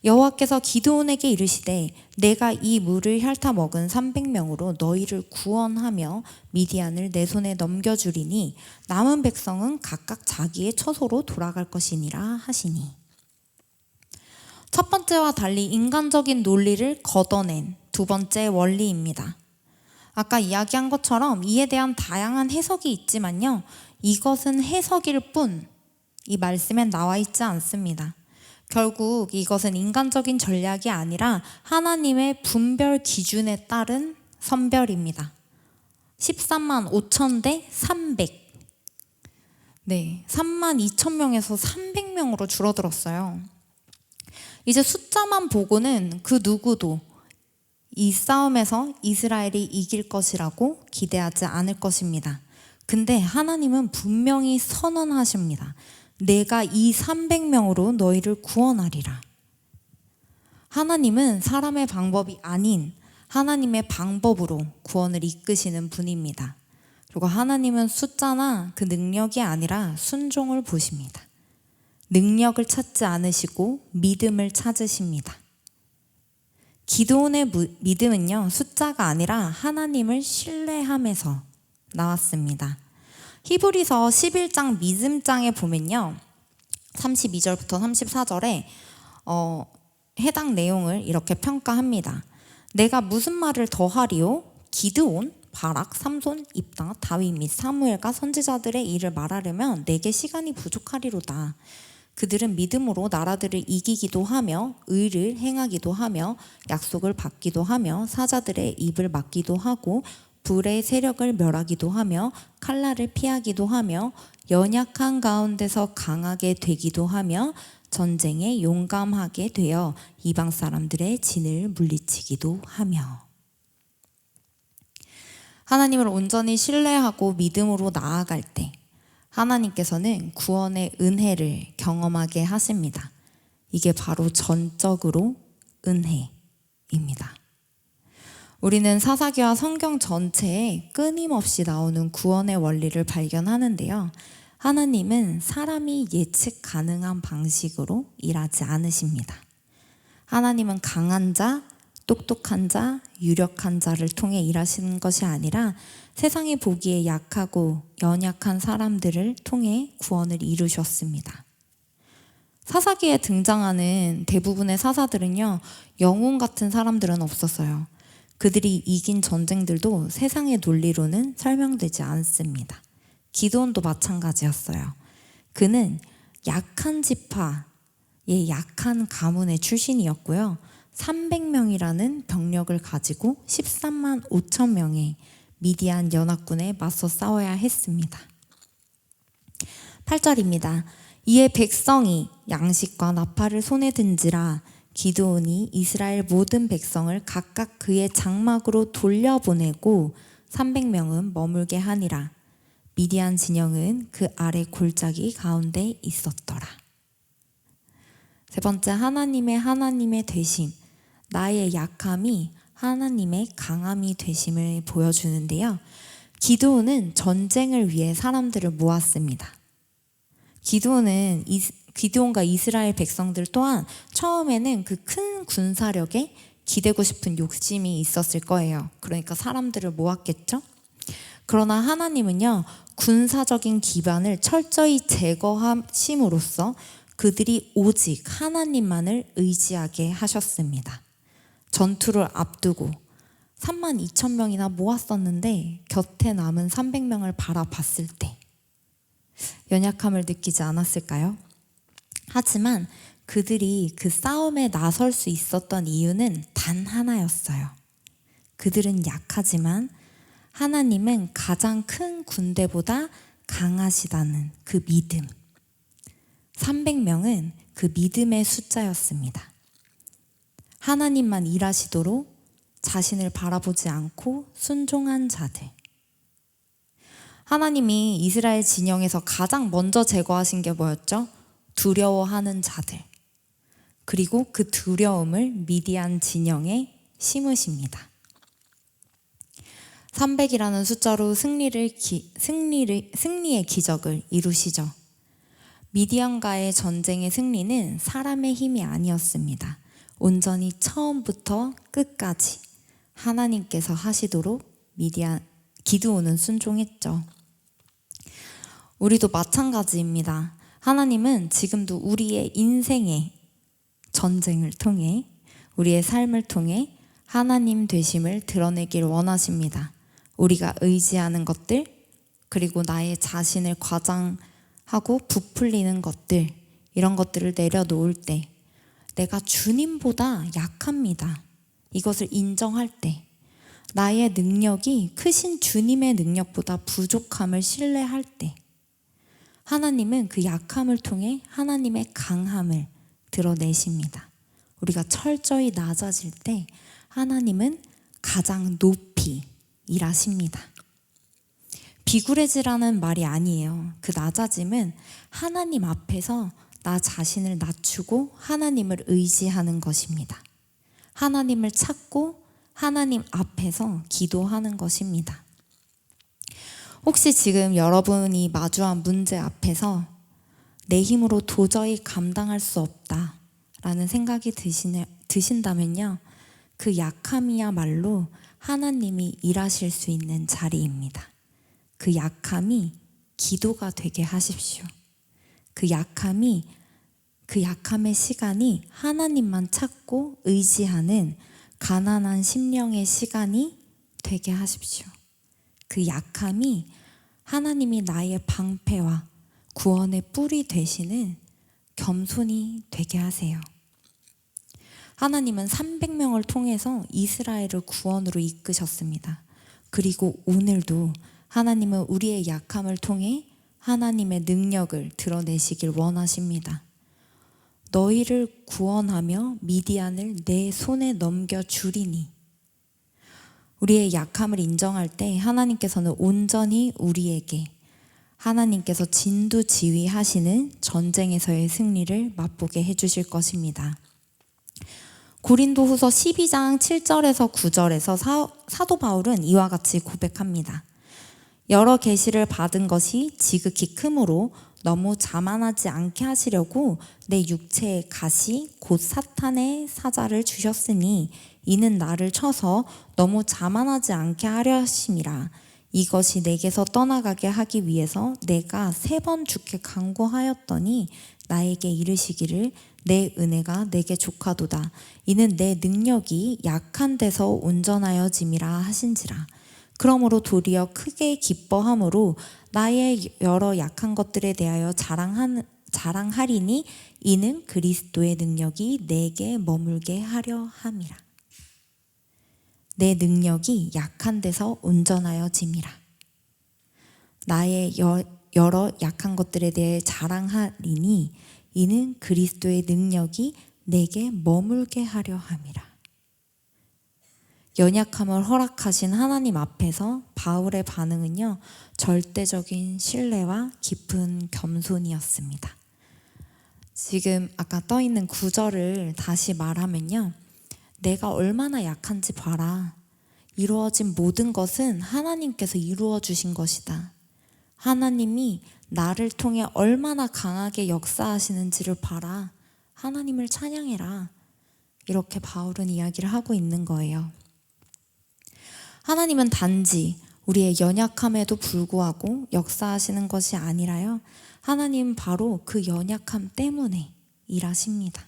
여호와께서 기드온에게 이르시되 내가 이 물을 핥아 먹은 300명으로 너희를 구원하며 미디안을 내 손에 넘겨주리니 남은 백성은 각각 자기의 처소로 돌아갈 것이니라 하시니. 첫 번째와 달리 인간적인 논리를 걷어낸 두 번째 원리입니다. 아까 이야기한 것처럼 이에 대한 다양한 해석이 있지만요, 이것은 해석일 뿐 이 말씀엔 나와 있지 않습니다. 결국 이것은 인간적인 전략이 아니라 하나님의 분별 기준에 따른 선별입니다. 13만 5천 대 300. 네, 3만 2천 명에서 300명으로 줄어들었어요. 이제 숫자만 보고는 그 누구도 이 싸움에서 이스라엘이 이길 것이라고 기대하지 않을 것입니다. 근데 하나님은 분명히 선언하십니다. 내가 이 300명으로 너희를 구원하리라. 하나님은 사람의 방법이 아닌 하나님의 방법으로 구원을 이끄시는 분입니다. 그리고 하나님은 숫자나 그 능력이 아니라 순종을 보십니다. 능력을 찾지 않으시고 믿음을 찾으십니다. 기드온의 믿음은요, 숫자가 아니라 하나님을 신뢰함에서 나왔습니다. 히브리서 11장 믿음장에 보면요, 32절부터 34절에 해당 내용을 이렇게 평가합니다. 내가 무슨 말을 더하리요? 기드온, 바락, 삼손, 입다, 다윗 및 사무엘과 선지자들의 일을 말하려면 내게 시간이 부족하리로다. 그들은 믿음으로 나라들을 이기기도 하며 의를 행하기도 하며 약속을 받기도 하며 사자들의 입을 막기도 하고 불의 세력을 멸하기도 하며 칼날을 피하기도 하며 연약한 가운데서 강하게 되기도 하며 전쟁에 용감하게 되어 이방 사람들의 진을 물리치기도 하며. 하나님을 온전히 신뢰하고 믿음으로 나아갈 때 하나님께서는 구원의 은혜를 경험하게 하십니다. 이게 바로 전적으로 은혜입니다. 우리는 사사기와 성경 전체에 끊임없이 나오는 구원의 원리를 발견하는데요. 하나님은 사람이 예측 가능한 방식으로 일하지 않으십니다. 하나님은 강한 자, 똑똑한 자, 유력한 자를 통해 일하시는 것이 아니라 세상이 보기에 약하고 연약한 사람들을 통해 구원을 이루셨습니다. 사사기에 등장하는 대부분의 사사들은요, 영웅 같은 사람들은 없었어요. 그들이 이긴 전쟁들도 세상의 논리로는 설명되지 않습니다. 기드온도 마찬가지였어요. 그는 약한 지파의 약한 가문의 출신이었고요. 300명이라는 병력을 가지고 13만 5천 명의 미디안 연합군에 맞서 싸워야 했습니다. 8절입니다. 이에 백성이 양식과 나팔을 손에 든지라 기드온이 이스라엘 모든 백성을 각각 그의 장막으로 돌려보내고 300명은 머물게 하니라. 미디안 진영은 그 아래 골짜기 가운데 있었더라. 세 번째, 하나님의 되심. 나의 약함이 하나님의 강함이 되심을 보여주는데요. 기드온은 전쟁을 위해 사람들을 모았습니다. 기드온과 이스라엘 백성들 또한 처음에는 그 큰 군사력에 기대고 싶은 욕심이 있었을 거예요. 그러니까 사람들을 모았겠죠. 그러나 하나님은요, 군사적인 기반을 철저히 제거하심으로써 그들이 오직 하나님만을 의지하게 하셨습니다. 전투를 앞두고 3만 2천 명이나 모았었는데 곁에 남은 300명을 바라봤을 때 연약함을 느끼지 않았을까요? 하지만 그들이 그 싸움에 나설 수 있었던 이유는 단 하나였어요. 그들은 약하지만 하나님은 가장 큰 군대보다 강하시다는 그 믿음. 300명은 그 믿음의 숫자였습니다. 하나님만 일하시도록 자신을 바라보지 않고 순종한 자들. 하나님이 이스라엘 진영에서 가장 먼저 제거하신 게 뭐였죠? 두려워하는 자들. 그리고 그 두려움을 미디안 진영에 심으십니다. 300이라는 숫자로 승리의 기적을 이루시죠. 미디안과의 전쟁의 승리는 사람의 힘이 아니었습니다. 온전히 처음부터 끝까지 하나님께서 하시도록 기드온은 순종했죠. 우리도 마찬가지입니다. 하나님은 지금도 우리의 인생의 전쟁을 통해, 우리의 삶을 통해 하나님 되심을 드러내길 원하십니다. 우리가 의지하는 것들, 그리고 나의 자신을 과장하고 부풀리는 것들, 이런 것들을 내려놓을 때 내가 주님보다 약합니다. 이것을 인정할 때, 나의 능력이 크신 주님의 능력보다 부족함을 신뢰할 때, 하나님은 그 약함을 통해 하나님의 강함을 드러내십니다. 우리가 철저히 낮아질 때 하나님은 가장 높이 일하십니다. 비굴해지라는 말이 아니에요. 그 낮아짐은 하나님 앞에서 나 자신을 낮추고 하나님을 의지하는 것입니다. 하나님을 찾고 하나님 앞에서 기도하는 것입니다. 혹시 지금 여러분이 마주한 문제 앞에서 내 힘으로 도저히 감당할 수 없다라는 생각이 드신다면요, 그 약함이야말로 하나님이 일하실 수 있는 자리입니다. 그 약함이 기도가 되게 하십시오. 그 약함의 시간이 하나님만 찾고 의지하는 가난한 심령의 시간이 되게 하십시오. 그 약함이 하나님이 나의 방패와 구원의 뿔이 되시는 겸손이 되게 하세요. 하나님은 300명을 통해서 이스라엘을 구원으로 이끄셨습니다. 그리고 오늘도 하나님은 우리의 약함을 통해 하나님의 능력을 드러내시길 원하십니다. 너희를 구원하며 미디안을 내 손에 넘겨주리니. 우리의 약함을 인정할 때 하나님께서는 온전히 우리에게 하나님께서 진두지휘하시는 전쟁에서의 승리를 맛보게 해주실 것입니다. 고린도후서 12장 7절에서 9절에서 사도 바울은 이와 같이 고백합니다. 여러 계시를 받은 것이 지극히 크므로 너무 자만하지 않게 하시려고 내 육체의 가시 곧 사탄의 사자를 주셨으니 이는 나를 쳐서 너무 자만하지 않게 하려 하심이라. 이것이 내게서 떠나가게 하기 위해서 내가 3번 주께 간구하였더니 나에게 이르시기를 내 은혜가 내게 족하도다. 이는 내 능력이 약한 데서 온전하여짐이라 하신지라. 그러므로 도리어 크게 기뻐함으로 나의 여러 약한 것들에 대하여 자랑하리니 이는 그리스도의 능력이 내게 머물게 하려 함이라. 내 능력이 약한 데서 온전하여짐이라. 나의 여러 약한 것들에 대해 자랑하리니 이는 그리스도의 능력이 내게 머물게 하려 함이라. 연약함을 허락하신 하나님 앞에서 바울의 반응은요, 절대적인 신뢰와 깊은 겸손이었습니다. 지금 아까 떠있는 구절을 다시 말하면요, 내가 얼마나 약한지 봐라. 이루어진 모든 것은 하나님께서 이루어 주신 것이다. 하나님이 나를 통해 얼마나 강하게 역사하시는지를 봐라. 하나님을 찬양해라. 이렇게 바울은 이야기를 하고 있는 거예요. 하나님은 단지 우리의 연약함에도 불구하고 역사하시는 것이 아니라요, 하나님은 바로 그 연약함 때문에 일하십니다.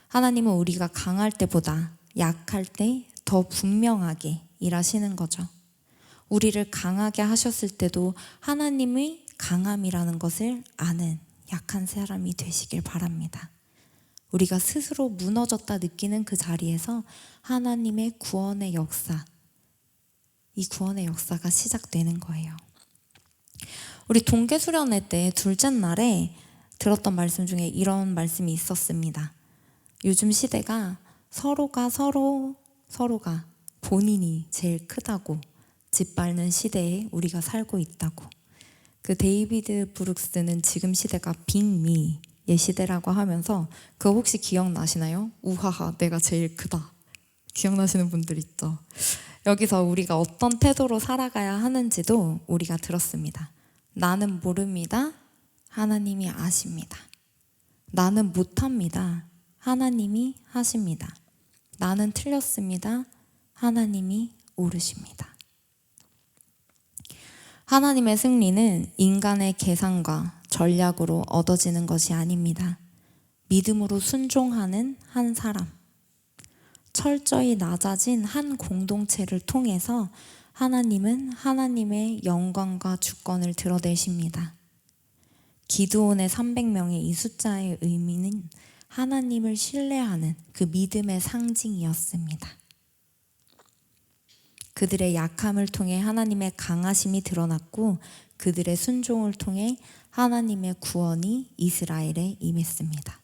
하나님은 우리가 강할 때보다 약할 때 더 분명하게 일하시는 거죠. 우리를 강하게 하셨을 때도 하나님의 강함이라는 것을 아는 약한 사람이 되시길 바랍니다. 우리가 스스로 무너졌다 느끼는 그 자리에서 하나님의 구원의 역사, 이 구원의 역사가 시작되는 거예요. 우리 동계수련회 때 둘째 날에 들었던 말씀 중에 이런 말씀이 있었습니다. 요즘 시대가 서로가 본인이 제일 크다고 짓밟는 시대에 우리가 살고 있다고. 그 데이비드 브룩스는 지금 시대가 빅미의 시대라고 하면서, 그거 혹시 기억나시나요? 우하하 내가 제일 크다. 기억나시는 분들 있죠? 여기서 우리가 어떤 태도로 살아가야 하는지도 우리가 들었습니다. 나는 모릅니다. 하나님이 아십니다. 나는 못합니다. 하나님이 하십니다. 나는 틀렸습니다. 하나님이 옳으십니다. 하나님의 승리는 인간의 계산과 전략으로 얻어지는 것이 아닙니다. 믿음으로 순종하는 한 사람, 철저히 낮아진 한 공동체를 통해서 하나님은 하나님의 영광과 주권을 드러내십니다. 기드온의 300명의 이 숫자의 의미는 하나님을 신뢰하는 그 믿음의 상징이었습니다. 그들의 약함을 통해 하나님의 강하심이 드러났고, 그들의 순종을 통해 하나님의 구원이 이스라엘에 임했습니다.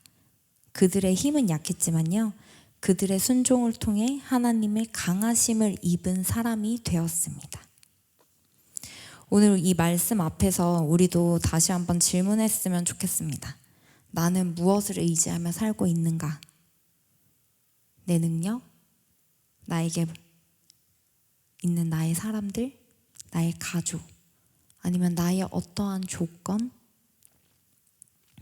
그들의 힘은 약했지만요, 그들의 순종을 통해 하나님의 강하심을 입은 사람이 되었습니다. 오늘 이 말씀 앞에서 우리도 다시 한번 질문했으면 좋겠습니다. 나는 무엇을 의지하며 살고 있는가? 내 능력? 나에게 있는 나의 사람들? 나의 가족? 아니면 나의 어떠한 조건?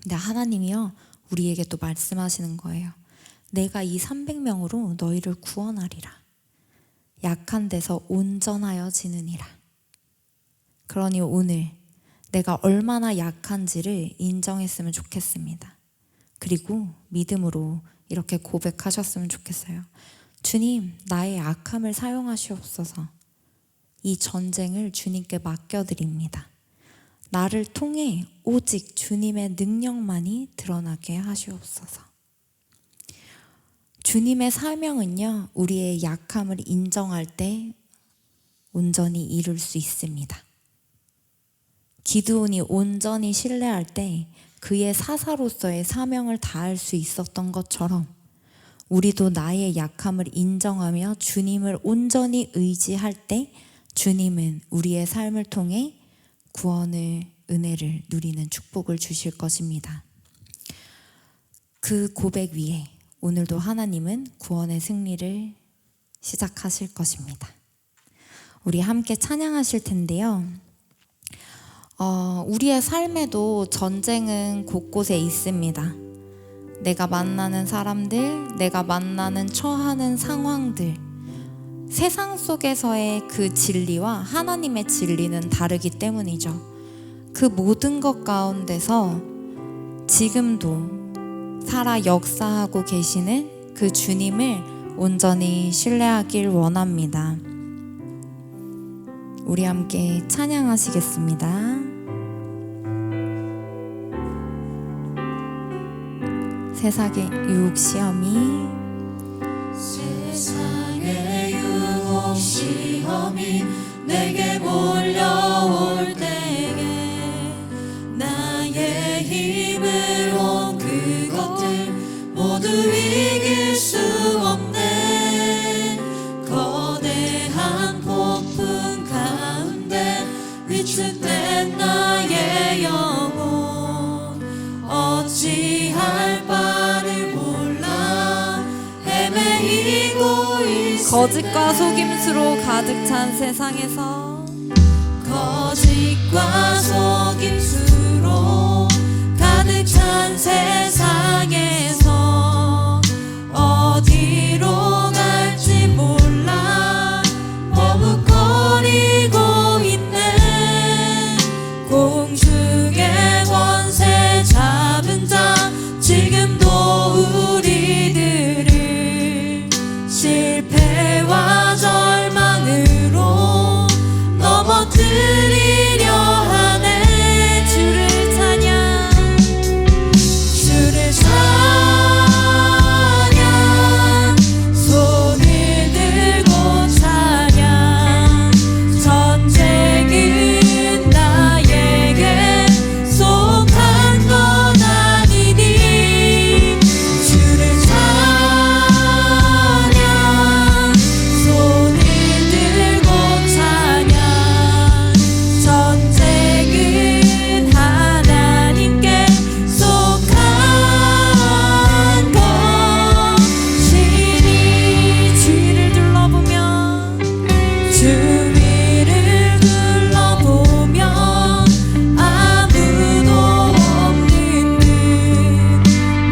근데 하나님이요, 우리에게 또 말씀하시는 거예요. 내가 이 300명으로 너희를 구원하리라. 약한 데서 온전하여지느니라. 그러니 오늘 내가 얼마나 약한지를 인정했으면 좋겠습니다. 그리고 믿음으로 이렇게 고백하셨으면 좋겠어요. 주님, 나의 약함을 사용하시옵소서. 이 전쟁을 주님께 맡겨드립니다. 나를 통해 오직 주님의 능력만이 드러나게 하시옵소서. 주님의 사명은요, 우리의 약함을 인정할 때 온전히 이룰 수 있습니다. 기드온이 온전히 신뢰할 때 그의 사사로서의 사명을 다할 수 있었던 것처럼 우리도 나의 약함을 인정하며 주님을 온전히 의지할 때 주님은 우리의 삶을 통해 구원을, 은혜를 누리는 축복을 주실 것입니다. 그 고백 위에 오늘도 하나님은 구원의 승리를 시작하실 것입니다. 우리 함께 찬양하실 텐데요. 우리의 삶에도 전쟁은 곳곳에 있습니다. 내가 만나는 사람들, 내가 만나는 처하는 상황들, 세상 속에서의 그 진리와 하나님의 진리는 다르기 때문이죠. 그 모든 것 가운데서 지금도 살아 역사하고 계시는 그 주님을 온전히 신뢰하길 원합니다. 우리 함께 찬양하시겠습니다. 세상의 유혹 시험이 세상의 유혹 시험이 내게 몰려올 때에 나의 힘을 온 그것들 모두 이길 수 없네. 거대한 폭풍 가운데 위축된 나의 영혼 어찌할 바를 몰라 헤매이고 있을 거짓과 때 속임수로 가득 찬 세상에서 거짓과 속임수로 가득 찬 세상에서 어디로 갈지 몰라 머뭇거리고 있네. 공중의 권세 잡은 자 지금도 우리들을 실패와 절망으로 넘어뜨리려 하네. 주를 찬양, 주를 찬양, 손을 들고 찬양. 전쟁은 나에게 속한 건 아니니. 주를 찬양, 손을 들고 찬양. 전쟁은 하나님께 속한 것이니. 주위를 둘러보면 주위를 둘러보면 아무도 없는 듯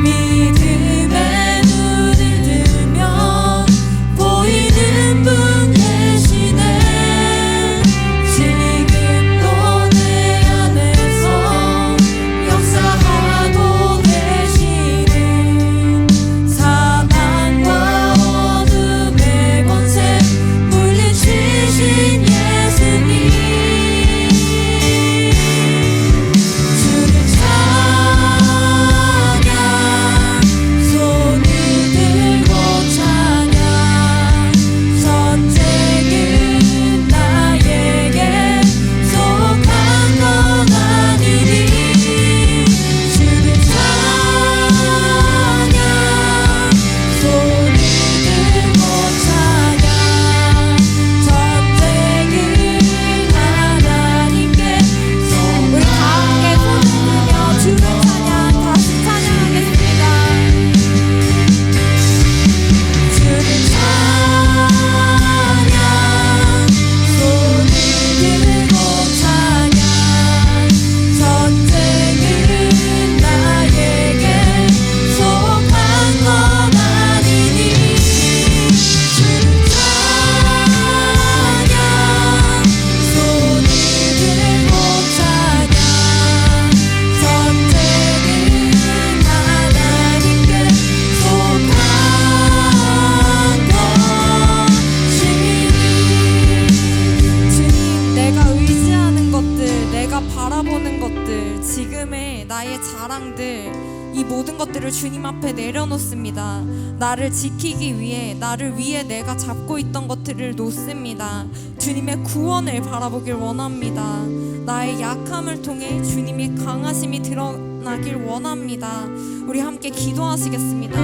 믿음의 눈을 들면 보이는 분 계시네. 지금도 내 안에서 역사하고 계시는 사망과 어둠의 권세 물리치신 예수님. 주를 찬양, 손을 들고 찬양. 전쟁은 나에게 속한 건 아니니. 주를 찬양, 손을 들고 찬양. 전쟁은 하나님께 우리 다 함께 손을 들며 주를 찬양, 다시 찬양하겠습니다. 주를 찬양, 손을 들고 찬양. 전쟁은 나에게 속한 건 아니니. 주를 찬양, 손을 들고 찬양. 전쟁은 하나님께 속한 것이니. 주님, 내가 의지하는 것들, 내가 바라보는 것들, 지금의 나의 자랑들, 이 모든 것들을 주님 앞에 내려놓습니다. 나를 지키기 위해, 나를 위해 내가 잡고 있던 것들을 놓습니다. 주님의 구원을 바라보길 원합니다. 나의 약함을 통해 주님의 강하심이 드러나길 원합니다. 우리 함께 기도하시겠습니다.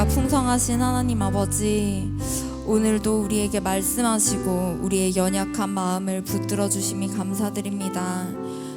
풍성하신 하나님 아버지, 오늘도 우리에게 말씀하시고 우리의 연약한 마음을 붙들어 주심이 감사드립니다.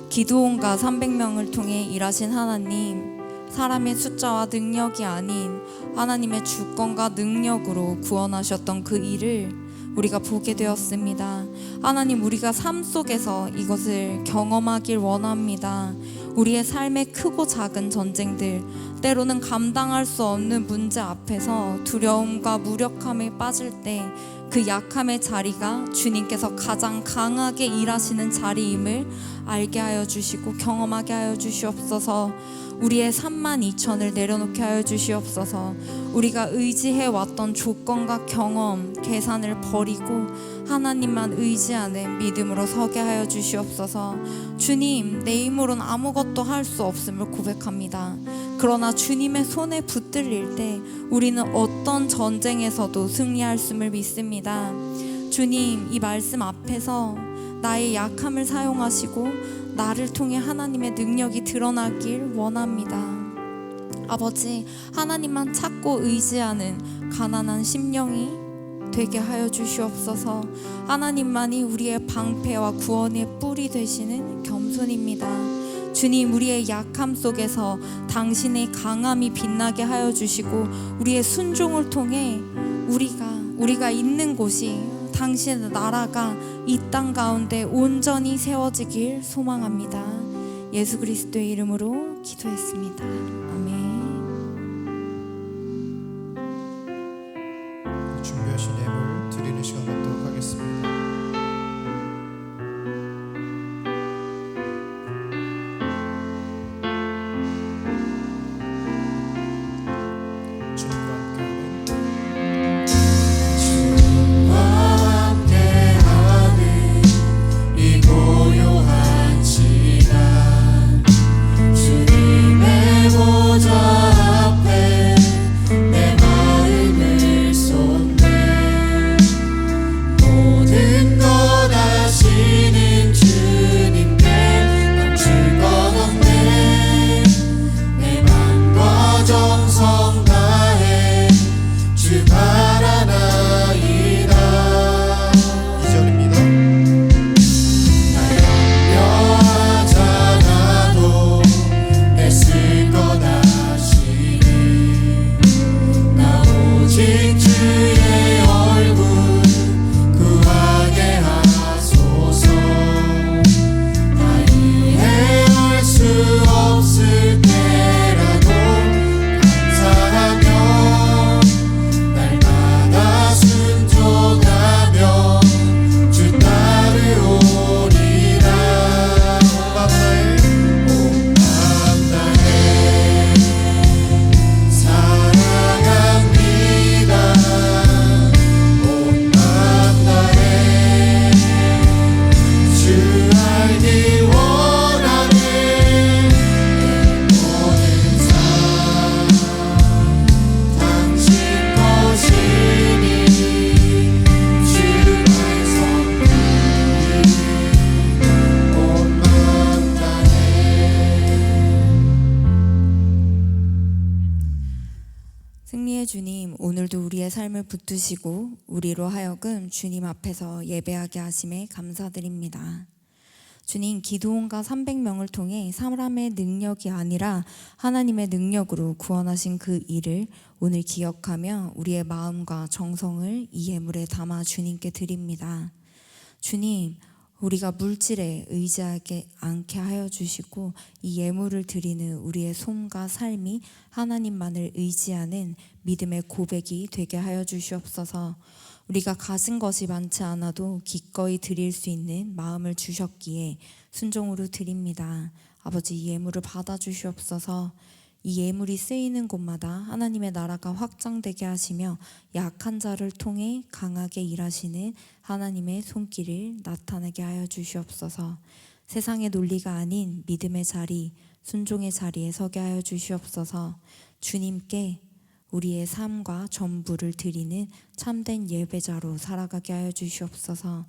기드온과 300명을 통해 일하신 하나님, 사람의 숫자와 능력이 아닌 하나님의 주권과 능력으로 구원하셨던 그 일을 우리가 보게 되었습니다. 하나님, 우리가 삶 속에서 이것을 경험하길 원합니다. 우리의 삶의 크고 작은 전쟁들, 때로는 감당할 수 없는 문제 앞에서 두려움과 무력함에 빠질 때 그 약함의 자리가 주님께서 가장 강하게 일하시는 자리임을 알게 하여 주시고 경험하게 하여 주시옵소서. 우리의 32,000을 내려놓게 하여 주시옵소서. 우리가 의지해 왔던 조건과 경험, 계산을 버리고 하나님만 의지하는 믿음으로 서게 하여 주시옵소서. 주님, 내 힘으로는 아무것도 할 수 없음을 고백합니다. 그러나 주님의 손에 붙들릴 때 우리는 어떤 전쟁에서도 승리할 수를 믿습니다. 주님, 이 말씀 앞에서 나의 약함을 사용하시고 나를 통해 하나님의 능력이 드러나길 원합니다. 아버지, 하나님만 찾고 의지하는 가난한 심령이 되게 하여 주시옵소서. 하나님만이 우리의 방패와 구원의 뿔이 되시는 겸손입니다. 주님, 우리의 약함 속에서 당신의 강함이 빛나게 하여 주시고 우리의 순종을 통해 우리가 있는 곳이 당신의 나라가 이 땅 가운데 온전히 세워지길 소망합니다. 예수 그리스도의 이름으로 기도했습니다. 아멘. 준비하신 예물 드리는 시간 갖도록 하겠습니다. 주님의 보좌 주님, 오늘도 우리의 삶을 붙드시고 우리로 하여금 주님 앞에서 예배하게 하심에 감사드립니다. 주님, 기도원과 300명을 통해 사람의 능력이 아니라 하나님의 능력으로 구원하신 그 일을 오늘 기억하며 우리의 마음과 정성을 이 예물에 담아 주님께 드립니다. 주님, 우리가 물질에 의지하지 않게 하여 주시고 이 예물을 드리는 우리의 손과 삶이 하나님만을 의지하는 믿음의 고백이 되게 하여 주시옵소서. 우리가 가진 것이 많지 않아도 기꺼이 드릴 수 있는 마음을 주셨기에 순종으로 드립니다. 아버지, 이 예물을 받아 주시옵소서. 이 예물이 쓰이는 곳마다 하나님의 나라가 확장되게 하시며 약한 자를 통해 강하게 일하시는 하나님의 손길을 나타나게 하여 주시옵소서. 세상의 논리가 아닌 믿음의 자리, 순종의 자리에 서게 하여 주시옵소서. 주님께 우리의 삶과 전부를 드리는 참된 예배자로 살아가게 하여 주시옵소서.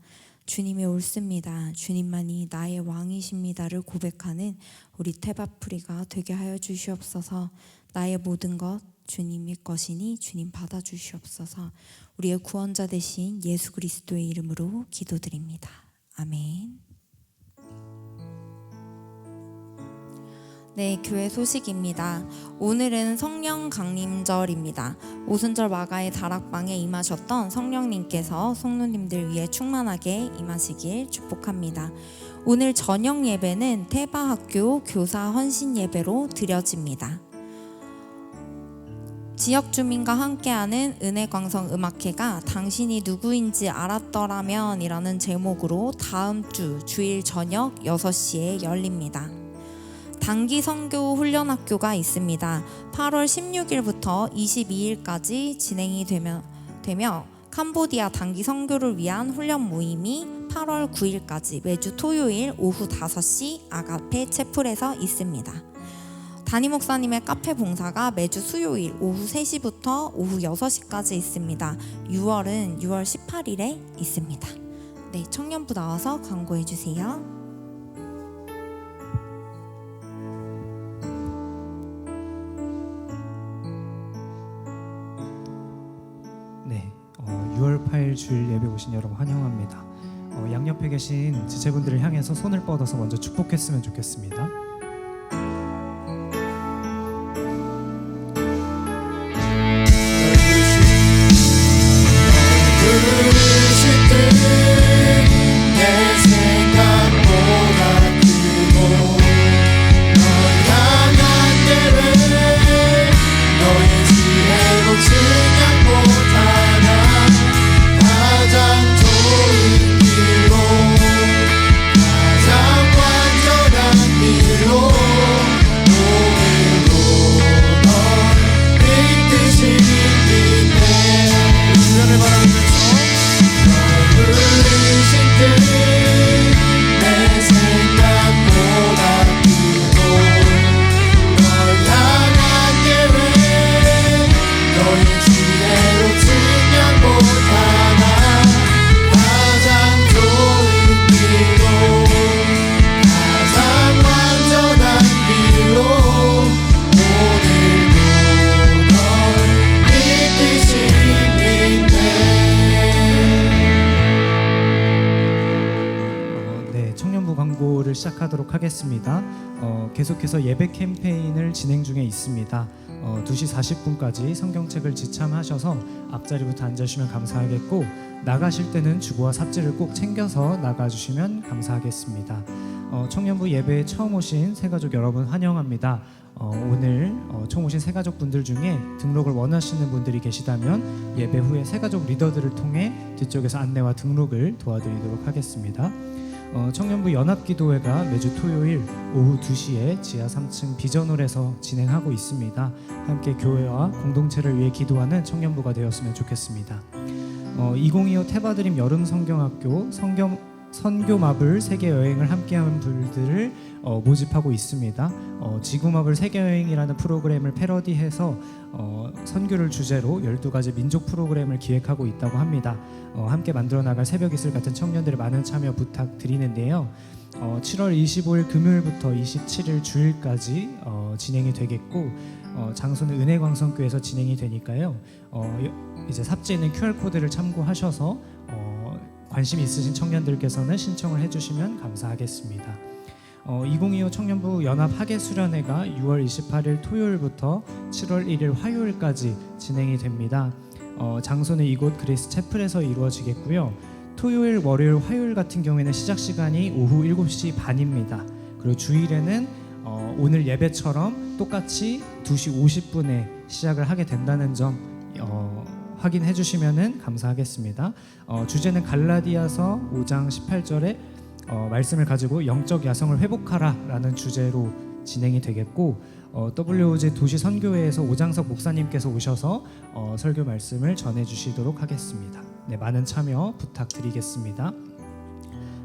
주님이 옳습니다. 주님만이 나의 왕이십니다를 고백하는 우리 태바프리가 되게 하여 주시옵소서. 나의 모든 것 주님의 것이니 주님 받아 주시옵소서. 우리의 구원자 되신 예수 그리스도의 이름으로 기도드립니다. 아멘. 네, 교회 소식입니다. 오늘은 성령 강림절입니다. 오순절 마가의 다락방에 임하셨던 성령님께서 성도님들 위해 충만하게 임하시길 축복합니다. 오늘 저녁 예배는 태바학교 교사 헌신 예배로 드려집니다. 지역 주민과 함께하는 은혜광성 음악회가 당신이 누구인지 알았더라면 이라는 제목으로 다음 주 주일 저녁 6시에 열립니다. 단기 선교 훈련학교가 있습니다. 8월 16일부터 22일까지 진행이 되며 캄보디아 단기 선교를 위한 훈련 모임이 8월 9일까지 매주 토요일 오후 5시 아가페 채플에서 있습니다. 담임 목사님의 카페 봉사가 매주 수요일 오후 3시부터 오후 6시까지 있습니다. 6월은 6월 18일에 있습니다. 네, 청년부 나와서 광고해 주세요. 네, 6월 8일 주일 예배 오신 여러분 환영합니다. 양옆에 계신 지체분들을 향해서 손을 뻗어서 먼저 축복했으면 좋겠습니다. 시작하도록 하겠습니다. 계속해서 예배 캠페인을 진행 중에 있습니다. 2시 40분까지 성경책을 지참하셔서 앞자리부터 앉으시면 감사하겠고, 나가실 때는 주보와 삽지를 꼭 챙겨서 나가주시면 감사하겠습니다. 청년부 예배에 처음 오신 새가족 여러분 환영합니다. 오늘 처음 오신 새가족분들 중에 등록을 원하시는 분들이 계시다면 예배 후에 새가족 리더들을 통해 뒤쪽에서 안내와 등록을 도와드리도록 하겠습니다. 청년부 연합기도회가 매주 토요일 오후 2시에 지하 3층 비전홀에서 진행하고 있습니다. 함께 교회와 공동체를 위해 기도하는 청년부가 되었으면 좋겠습니다. 2025 태바드림 여름 성경학교 선교마블 세계 여행을 함께하는 분들을 모집하고 있습니다. 지구마블 세계 여행이라는 프로그램을 패러디해서 선교를 주제로 12가지 민족 프로그램을 기획하고 있다고 합니다. 함께 만들어 나갈 새벽 이슬 같은 청년들의 많은 참여 부탁드리는데요. 7월 25일 금요일부터 27일 주일까지 진행이 되겠고 장소는 은혜광성교회에서 진행이 되니까요. 이제 삽지에 있는 QR코드를 참고하셔서 관심 있으신 청년들께서는 신청을 해주시면 감사하겠습니다. 2025 청년부 연합 학예수련회가 6월 28일 토요일부터 7월 1일 화요일까지 진행이 됩니다. 장소는 이곳 그레이스 채플에서 이루어지겠고요. 토요일, 월요일, 화요일 같은 경우에는 시작 시간이 오후 7시 반입니다. 그리고 주일에는 오늘 예배처럼 똑같이 2시 50분에 시작을 하게 된다는 점 확인해 주시면 감사하겠습니다. 주제는 갈라디아서 5장 18절에 말씀을 가지고 영적 야성을 회복하라 라는 주제로 진행이 되겠고 WOG 도시선교회에서 오장석 목사님께서 오셔서 설교 말씀을 전해주시도록 하겠습니다. 네, 많은 참여 부탁드리겠습니다.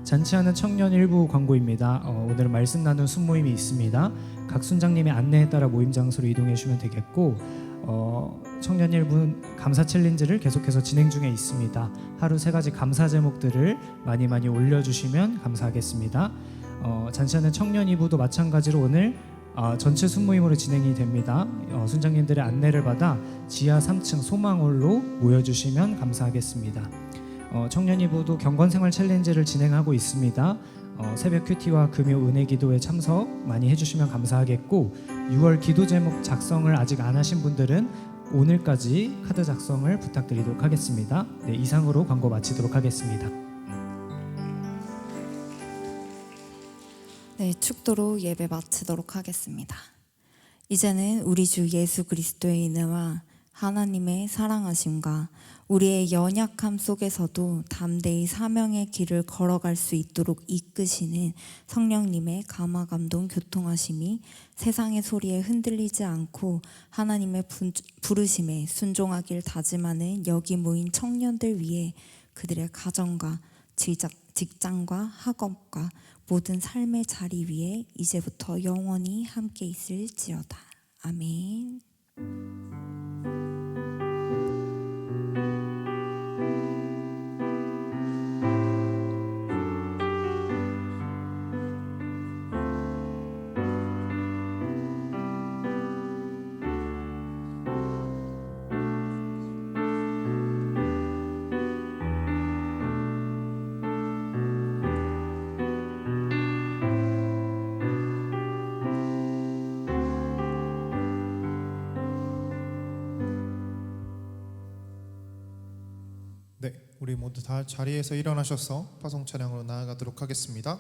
잔치하는 청년 일부 광고입니다. 오늘은 말씀 나눈 순모임이 있습니다. 각 순장님의 안내에 따라 모임 장소로 이동해 주시면 되겠고 청년 일부 감사 챌린지를 계속해서 진행 중에 있습니다. 하루 3가지 감사 제목들을 많이 올려주시면 감사하겠습니다. 잔치하는 청년 2부도 마찬가지로 오늘 전체 순모임으로 진행이 됩니다. 순장님들의 안내를 받아 지하 3층 소망홀로 모여주시면 감사하겠습니다. 청년 2부도 경건생활 챌린지를 진행하고 있습니다. 새벽 큐티와 금요 은혜 기도에 참석 많이 해주시면 감사하겠고 6월 기도 제목 작성을 아직 안 하신 분들은 오늘까지 카드 작성을 부탁드리도록 하겠습니다. 네, 이상으로 광고 마치도록 하겠습니다. 네, 축도로 예배 마치도록 하겠습니다. 이제는 우리 주 예수 그리스도의 은혜와 하나님의 사랑하심과 우리의 연약함 속에서도 담대히 사명의 길을 걸어갈 수 있도록 이끄시는 성령님의 감화 감동 교통하심이 세상의 소리에 흔들리지 않고 하나님의 부르심에 순종하길 다짐하는 여기 모인 청년들 위해 그들의 가정과 직장과 학업과 모든 삶의 자리 위에 이제부터 영원히 함께 있을지어다. 아멘. 네, 우리 모두 다 자리에서 일어나셔서 파송 찬양으로 나아가도록 하겠습니다.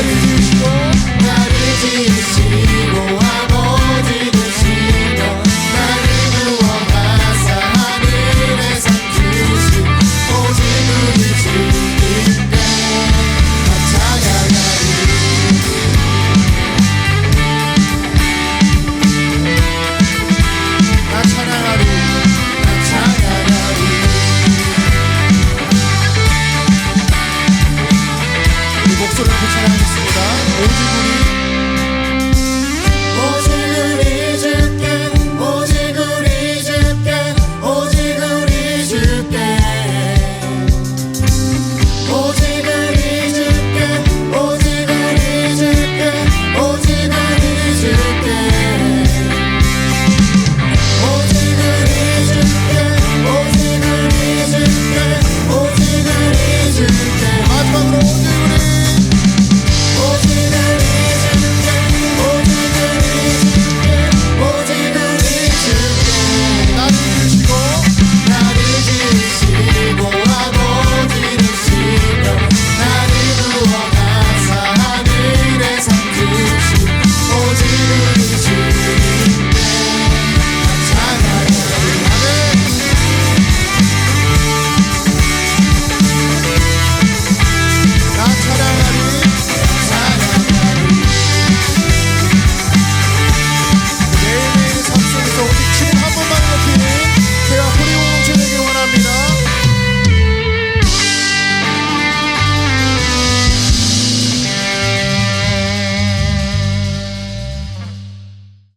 나를 지으시고 나를 지으시고